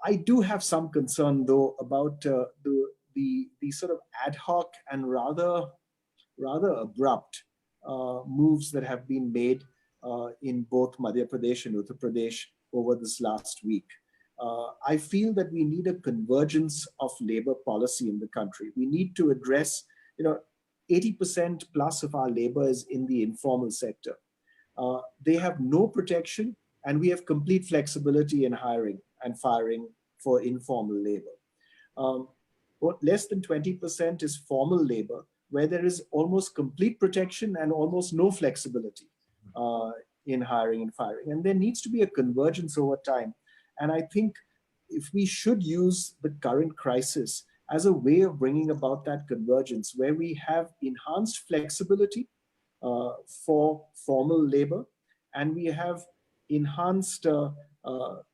I do have some concern, though, about the sort of ad hoc and rather abrupt moves that have been made in both Madhya Pradesh and Uttar Pradesh over this last week. I feel that we need a convergence of labor policy in the country. We need to address, 80% plus of our labor is in the informal sector. They have no protection, and we have complete flexibility in hiring and firing for informal labor. Less than 20% is formal labor, where there is almost complete protection and almost no flexibility in hiring and firing. And there needs to be a convergence over time. And I think if we should use the current crisis as a way of bringing about that convergence, where we have enhanced flexibility for formal labor, and we have enhanced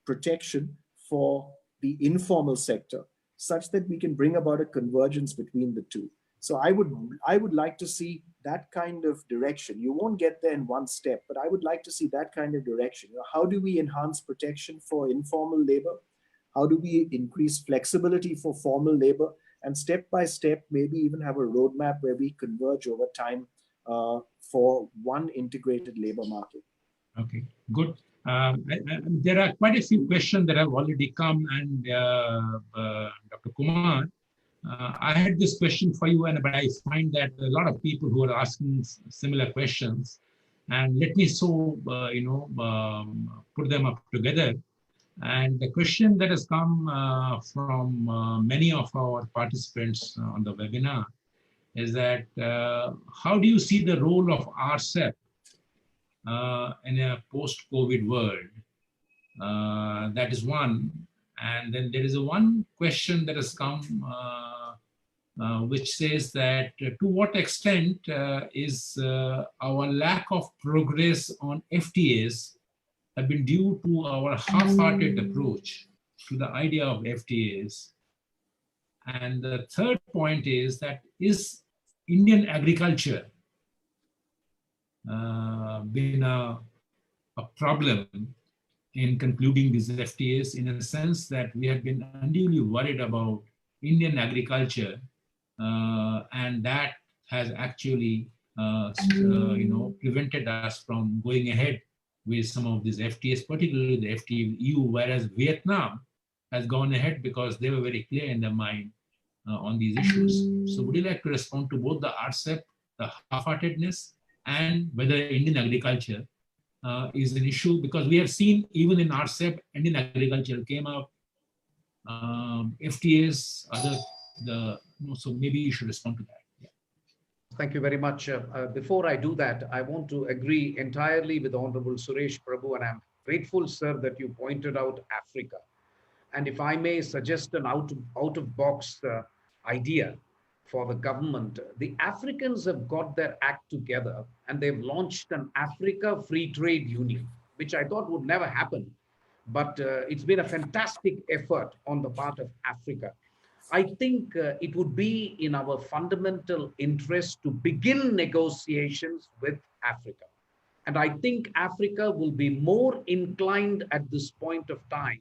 protection for the informal sector, such that we can bring about a convergence between the two. So I would like to see that kind of direction. You won't get there in one step, but I would like to see that kind of direction. How do we enhance protection for informal labor? How do we increase flexibility for formal labor? And step by step, maybe even have a roadmap where we converge over time for one integrated labor market. Okay, good. There are quite a few questions that have already come, and Dr. Kumar, I had this question for you, but I find that a lot of people who are asking similar questions, and let me put them up together. And the question that has come from many of our participants on the webinar is that how do you see the role of RCEP in a post-COVID world? That is one. And then there is one question that has come which says that to what extent is our lack of progress on FTAs have been due to our half-hearted approach to the idea of FTAs? And the third point is that is Indian agriculture been a problem in concluding these FTAs, in a sense that we have been unduly worried about Indian agriculture, and that has actually prevented us from going ahead with some of these FTAs, particularly the FTA with EU, whereas Vietnam has gone ahead because they were very clear in their mind on these issues. So would you like to respond to both the RCEP, the half-heartedness, and whether Indian agriculture is an issue? Because we have seen even in RCEP, Indian agriculture came up, FTAs, so maybe you should respond to that. Yeah. Thank you very much. Before I do that, I want to agree entirely with Honorable Suresh Prabhu, and I'm grateful, sir, that you pointed out Africa. And if I may suggest an out-of-box idea for the government, the Africans have got their act together and they've launched an Africa Free Trade Union, which I thought would never happen. But it's been a fantastic effort on the part of Africa. I think it would be in our fundamental interest to begin negotiations with Africa. And I think Africa will be more inclined at this point of time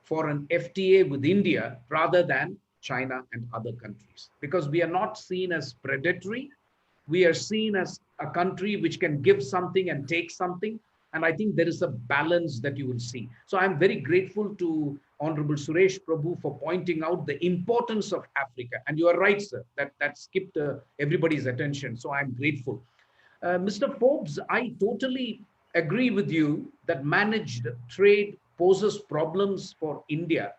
for an FTA with India rather than China and other countries, because we are not seen as predatory. We are seen as a country which can give something and take something. And I think there is a balance that you will see. So I'm very grateful to Honorable Suresh Prabhu for pointing out the importance of Africa. And you are right, sir, that skipped everybody's attention. So I'm grateful. Mr. Forbes, I totally agree with you that managed trade poses problems for India.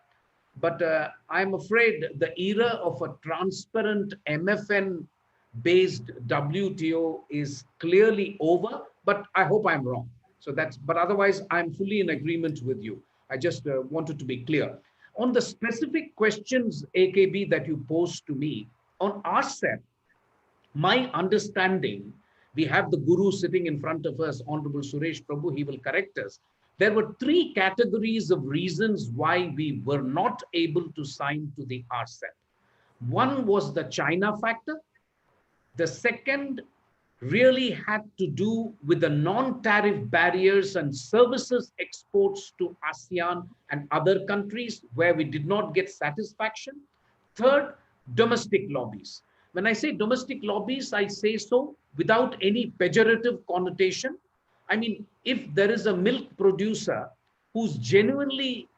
But I'm afraid the era of a transparent MFN-based WTO is clearly over, but I hope I'm wrong. So but otherwise, I'm fully in agreement with you. I just wanted to be clear. On the specific questions, AKB, that you posed to me, on RCEP, my understanding, we have the guru sitting in front of us, Honorable Suresh Prabhu, he will correct us. There were 3 categories of reasons why we were not able to sign to the RCEP. One was the China factor. The second really had to do with the non-tariff barriers and services exports to ASEAN and other countries where we did not get satisfaction. Third, domestic lobbies. When I say domestic lobbies, I say so without any pejorative connotation. I mean, if there is a milk producer who's genuinely,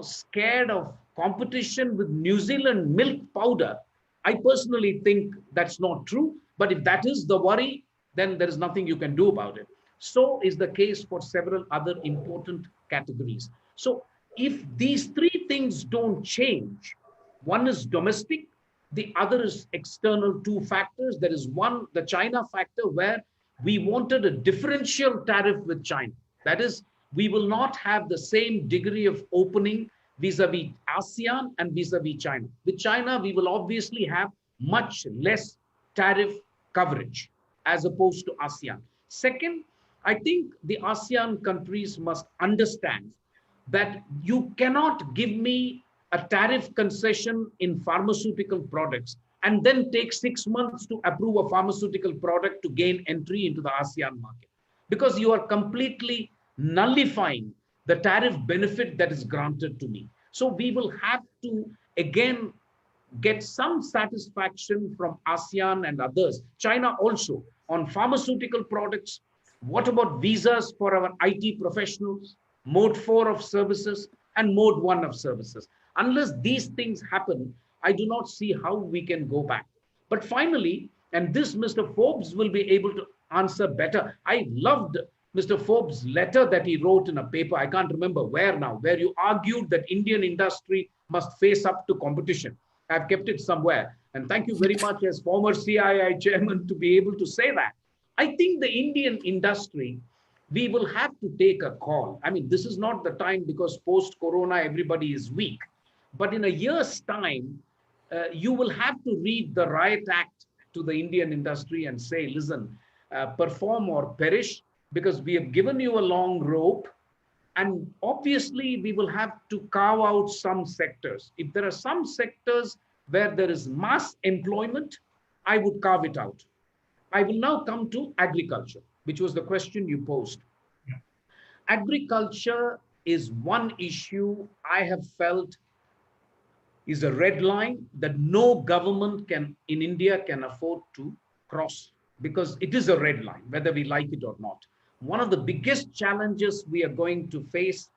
scared of competition with New Zealand milk powder, I personally think that's not true. But if that is the worry, then there is nothing you can do about it. So is the case for several other important categories. So if these three things don't change, one is domestic, the other is external, two factors. There is one, the China factor, where we wanted a differential tariff with China. That is, we will not have the same degree of opening vis-a-vis ASEAN and vis-a-vis China. With China, we will obviously have much less tariff coverage as opposed to ASEAN. Second, I think the ASEAN countries must understand that you cannot give me a tariff concession in pharmaceutical products and then take 6 months to approve a pharmaceutical product to gain entry into the ASEAN market, because you are completely nullifying the tariff benefit that is granted to me. So we will have to, again, get some satisfaction from ASEAN and others, China also, on pharmaceutical products. What about visas for our IT professionals, mode 4 of services and mode 1 of services? Unless these things happen, I do not see how we can go back. But finally, and this Mr. Forbes will be able to answer better. I loved Mr. Forbes' letter that he wrote in a paper, I can't remember where now, where you argued that Indian industry must face up to competition. I've kept it somewhere. And thank you very much as former CII chairman to be able to say that. I think the Indian industry, we will have to take a call. I mean, this is not the time, because post-corona, everybody is weak. But in a year's time, you will have to read the Riot Act to the Indian industry and say, listen, perform or perish, because we have given you a long rope. And obviously, we will have to carve out some sectors. If there are some sectors where there is mass employment, I would carve it out. I will now come to agriculture, which was the question you posed. Yeah. Agriculture is one issue I have felt is a red line that no government in India can afford to cross, because it is a red line, whether we like it or not. One of the biggest challenges we are going to face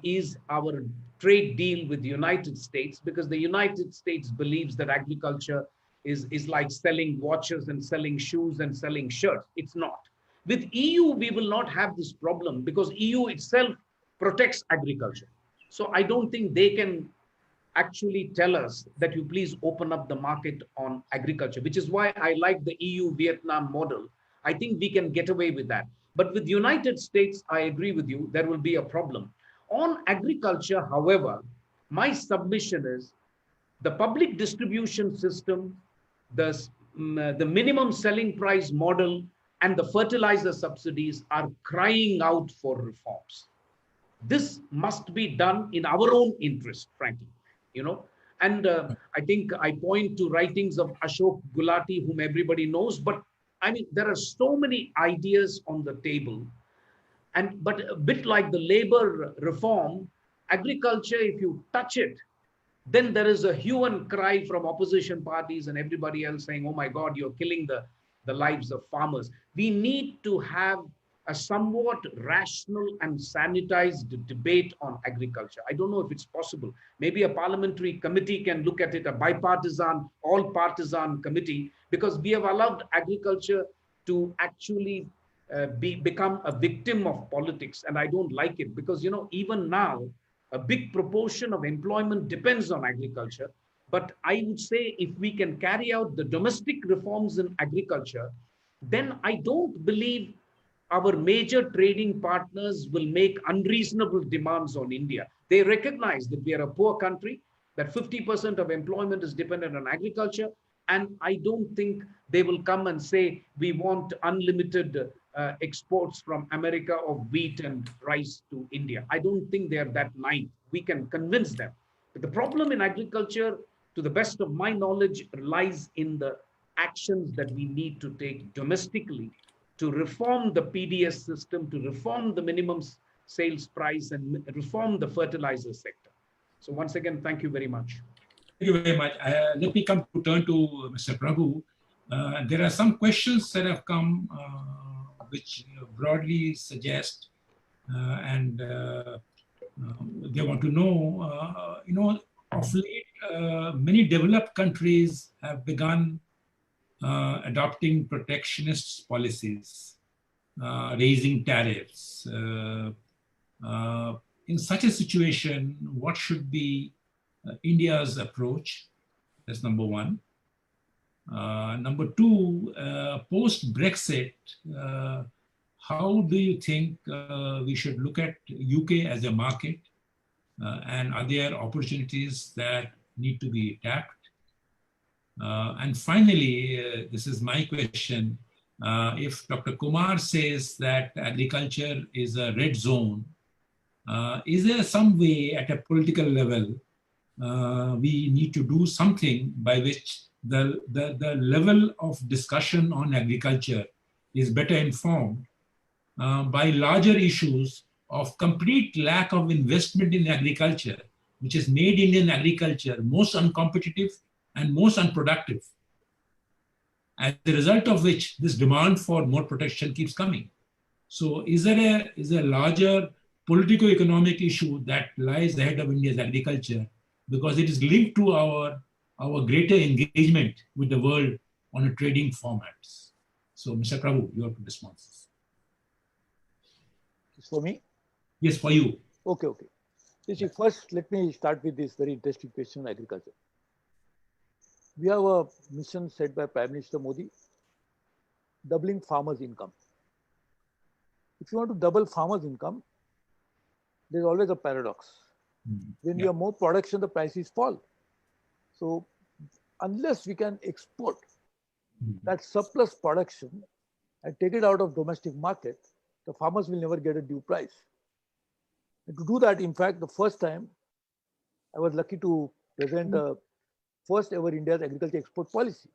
is our trade deal with the United States, because the United States believes that agriculture is like selling watches and selling shoes and selling shirts. It's not. With EU, we will not have this problem, because EU itself protects agriculture. So I don't think they can actually tell us that you please open up the market on agriculture, which is why I like the EU-Vietnam model. I think we can get away with that. But with the United States, I agree with you, there will be a problem. On agriculture, however, my submission is the public distribution system, the minimum selling price model, and the fertilizer subsidies are crying out for reforms. This must be done in our own interest, frankly, And I think I point to writings of Ashok Gulati, whom everybody knows, but I mean, there are so many ideas on the table. But a bit like the labor reform, agriculture, if you touch it, then there is a hue and cry from opposition parties and everybody else saying, oh my God, you're killing the lives of farmers. We need to have a somewhat rational and sanitized debate on agriculture. I don't know if it's possible. Maybe a parliamentary committee can look at it, a bipartisan, all-partisan committee, because we have allowed agriculture to actually become a victim of politics. And I don't like it, because, even now, a big proportion of employment depends on agriculture. But I would say if we can carry out the domestic reforms in agriculture, then I don't believe our major trading partners will make unreasonable demands on India. They recognize that we are a poor country, that 50% of employment is dependent on agriculture. And I don't think they will come and say, we want unlimited exports from America of wheat and rice to India. I don't think they are that naive. We can convince them. But the problem in agriculture, to the best of my knowledge, lies in the actions that we need to take domestically to reform the PDS system, to reform the minimum sales price, and reform the fertilizer sector. So once again, thank you very much. Thank you very much. Let me turn to Mr. Prabhu. There are some questions that have come which broadly suggest and They want to know, of late, many developed countries have begun adopting protectionist policies, raising tariffs. In such a situation, what should be India's approach? That's number one. Number two, post Brexit, how do you think we should look at UK as a market? And are there opportunities that need to be tapped? And finally, this is my question. If Dr. Kumar says that agriculture is a red zone, is there some way at a political level we need to do something by which the level of discussion on agriculture is better informed by larger issues of complete lack of investment in agriculture, which has made Indian agriculture most uncompetitive and most unproductive, as a result of which this demand for more protection keeps coming. So is there a larger politico-economic issue that lies ahead of India's agriculture, because it is linked to our greater engagement with the world on a trading formats? So Mr. Prabhu, your responses. It's for me? Yes, for you. Okay. You see, first, let me start with this very interesting question on agriculture. We have a mission set by Prime Minister Modi, doubling farmers' income. If you want to double farmers' income, there's always a paradox. When you have more production, the prices fall. So unless we can export that surplus production and take it out of domestic market, the farmers will never get a due price. And to do that, in fact, the first time I was lucky to present a first ever India's agriculture export policy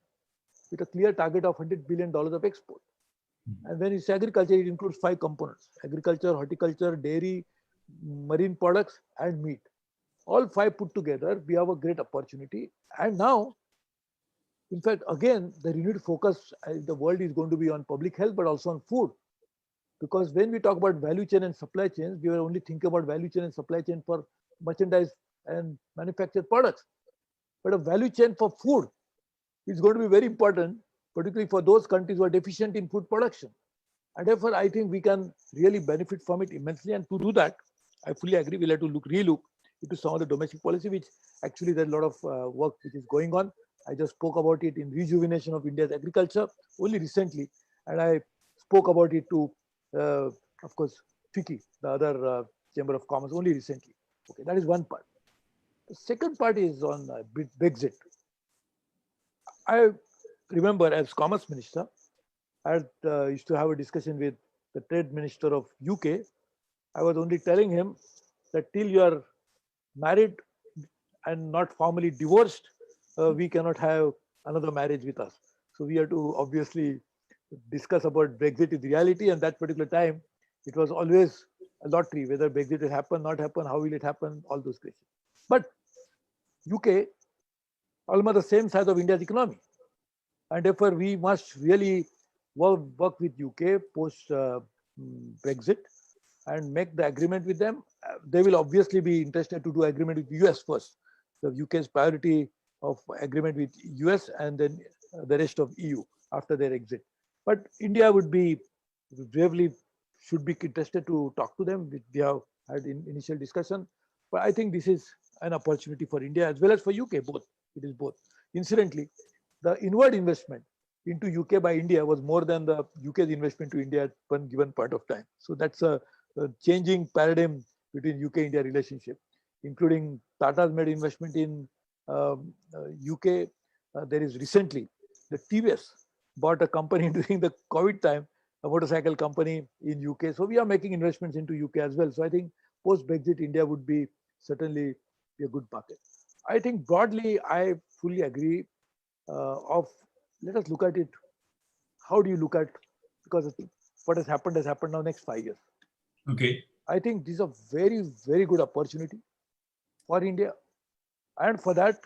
with a clear target of $100 billion of export. And when it's agriculture, it includes 5 components: agriculture, horticulture, dairy, marine products, and meat. All 5 put together, we have a great opportunity. And now, in fact, again, the renewed focus in the world is going to be on public health, but also on food. Because when we talk about value chain and supply chains, we are only thinking about value chain and supply chain for merchandise and manufactured products. But a value chain for food is going to be very important, particularly for those countries who are deficient in food production. And therefore, I think we can really benefit from it immensely. And to do that, I fully agree, we'll have to relook into some of the domestic policy, which actually there's a lot of work which is going on. I just spoke about it in rejuvenation of India's agriculture only recently. And I spoke about it to, of course, FICCI, the other Chamber of Commerce, only recently. Okay, that is one part. The second part is on Brexit. I remember as Commerce Minister, I used to have a discussion with the Trade Minister of UK. I was only telling him that till you are married and not formally divorced, we cannot have another marriage with us. So we have to obviously discuss about Brexit in reality. And that particular time, it was always a lottery, whether Brexit will happen, not happen, how will it happen, all those questions. But UK, almost the same size of India's economy. And therefore, we must really work with UK post Brexit and make the agreement with them. They will obviously be interested to do agreement with the US first. The UK's priority of agreement with US and then the rest of EU after their exit. But India would be bravely should be interested to talk to them. We have had initial discussion. But I think this is an opportunity for India as well as for UK, both. It is both. Incidentally, the inward investment into UK by India was more than the UK's investment to India at one given point of time. So that's a changing paradigm between UK-India relationship, including Tata's made investment in UK. There is recently the TVS bought a company during the COVID time, a motorcycle company in UK. So we are making investments into UK as well. So I think post-Brexit, India would be certainly be a good market. I think broadly, I fully agree let us look at it. How do you look at, because what has happened now next 5 years. Okay. I think this is a very, very good opportunity for India. And for that,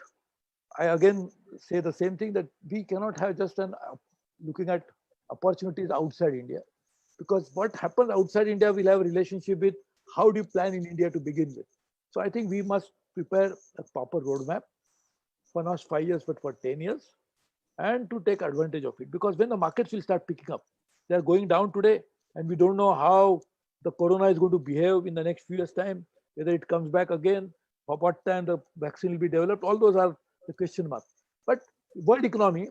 I again say the same thing, that we cannot have just looking at opportunities outside India, because what happens outside India will have a relationship with How do you plan in India to begin with? So I think we must prepare a proper roadmap for not 5 years, but for 10 years, and to take advantage of it. Because when the markets will start picking up, they are going down today, and we don't know how the corona is going to behave in the next few years' time, whether it comes back again, for what time the vaccine will be developed. All those are the question marks. But world economy,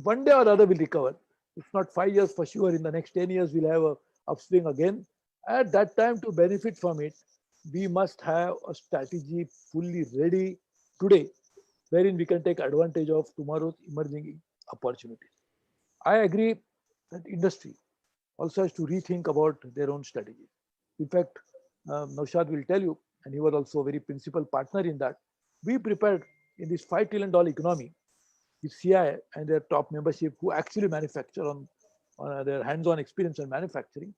one day or other will recover. If not 5 years, for sure, in the next 10 years, we'll have a upswing again. At that time, to benefit from it, we must have a strategy fully ready today, wherein we can take advantage of tomorrow's emerging opportunities. I agree that industry also has to rethink about their own strategy. In fact, Naushad will tell you, and he was also a very principal partner in that. We prepared in this $5 trillion economy with CI and their top membership who actually manufacture on their hands-on experience in manufacturing,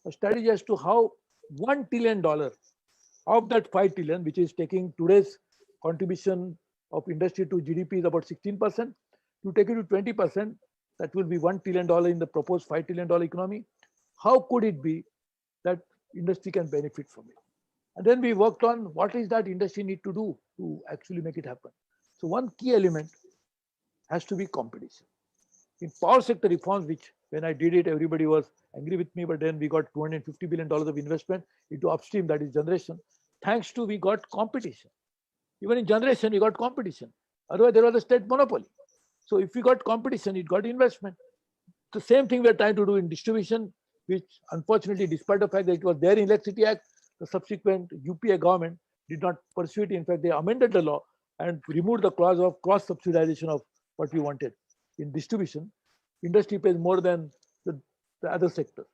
a strategy as to how $1 trillion of that 5 trillion, which is taking today's contribution of industry to GDP is about 16%, to take it to 20%, that will be $1 trillion in the proposed $5 trillion economy. How could it be that industry can benefit from it? And then we worked on what is that industry need to do to actually make it happen. So one key element has to be competition. In power sector reforms, which when I did it, everybody was angry with me, but then we got $250 billion of investment into upstream, that is generation. Thanks to we got competition. Even in generation, we got competition. Otherwise, there was a state monopoly. So if we got competition, it got investment. The same thing we are trying to do in distribution, which unfortunately, despite the fact that it was there in Electricity Act, the subsequent UPA government did not pursue it. In fact, they amended the law and removed the clause of cross-subsidization of what we wanted. In distribution, industry pays more than the other sectors.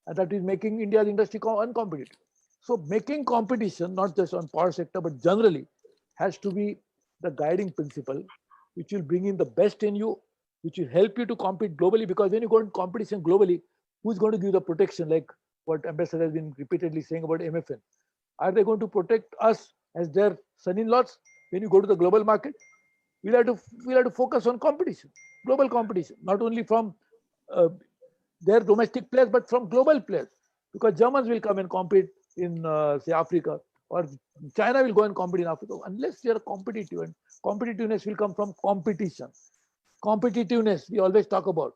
And that is making India's industry uncompetitive. So making competition, not just on power sector, but generally, has to be the guiding principle, which will bring in the best in you, which will help you to compete globally. Because when you go in competition globally, who's going to give the protection, like what Ambassador has been repeatedly saying about MFN? Are they going to protect us as their son-in-laws when you go to the global market? We'll have to focus on competition, global competition, not only from their domestic players, but from global players. Because Germans will come and compete in, say, Africa, or China will go and compete in Africa. Unless they are competitive, and competitiveness will come from competition. Competitiveness, we always talk about.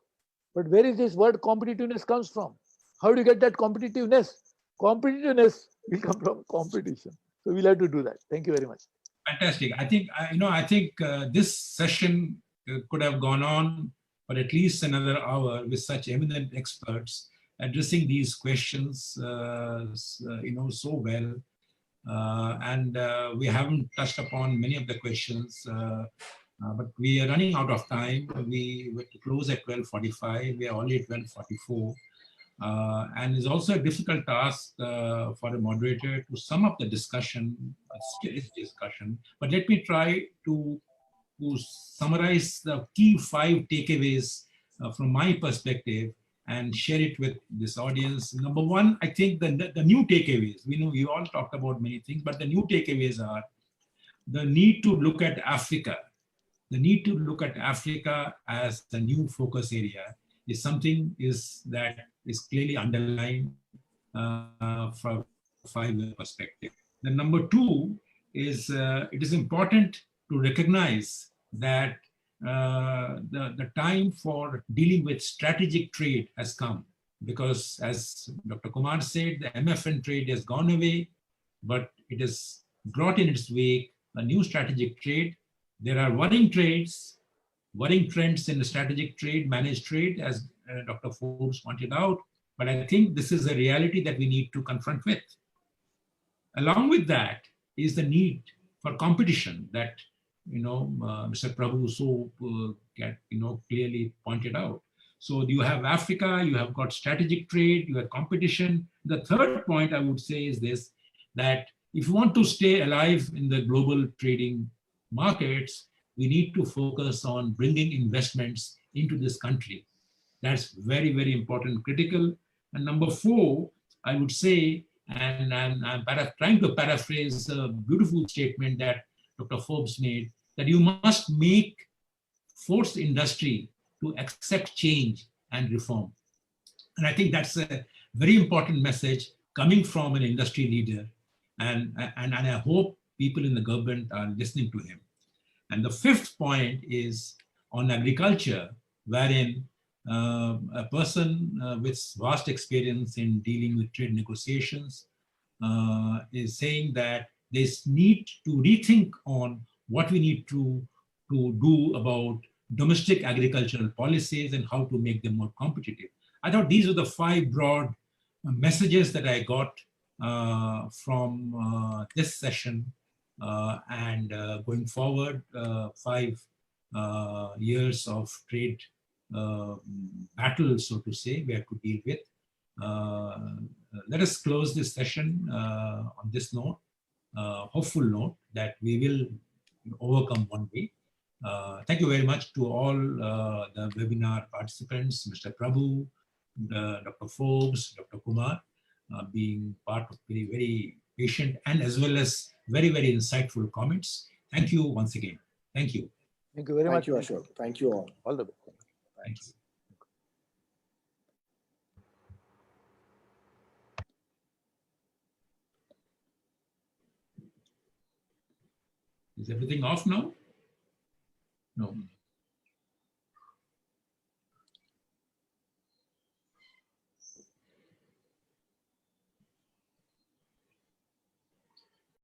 But where is this word competitiveness comes from? How do you get that competitiveness? Competitiveness will come from competition. So we'll have to do that. Thank you very much. Fantastic. I think this session could have gone on for at least another hour with such eminent experts addressing these questions, so well. And we haven't touched upon many of the questions, but we are running out of time. We were to close at 12:45. We are only at 12:44. And it's also a difficult task for a moderator to sum up the discussion, but let me try to summarize the key 5 takeaways from my perspective and share it with this audience. Number one, I think the new takeaways, we know you all talked about many things, but the new takeaways are the need to look at Africa. The need to look at Africa as the new focus area is something that is clearly underlined from a 5-year perspective. The number 2 is it is important to recognize that the time for dealing with strategic trade has come, because as Dr. Kumar said, the MFN trade has gone away, but it has brought in its wake a new strategic trade. There are worrying trends in the strategic trade, managed trade, as Dr. Forbes pointed out, but I think this is a reality that we need to confront with. Along with that is the need for competition that Mr. Prabhu so clearly pointed out. So you have Africa, you have got strategic trade, you have competition. The third point I would say is this, that if you want to stay alive in the global trading markets, we need to focus on bringing investments into this country. That's very, very important, critical. And number 4, I would say, and I'm trying to paraphrase a beautiful statement that Dr. Forbes made, that you must force industry to accept change and reform. And I think that's a very important message coming from an industry leader, and I hope people in the government are listening to him. And the fifth point is on agriculture, wherein a person with vast experience in dealing with trade negotiations is saying that there's need to rethink on what we need to do about domestic agricultural policies and how to make them more competitive. I thought these were the 5 broad messages that I got from this session, and going forward, 5 years of trade battle, so to say, we have to deal with. Let us close this session on this note, hopeful note that we will overcome one day. Thank you very much to all the webinar participants, Mr. Prabhu, Dr. Forbes, Dr. Kumar, being part of very, very patient and as well as very, very insightful comments. Thank you once again. Thank you. Thank you very much. Thank you, Ashok. Thank you all. All the best. Thank you. Is everything off now?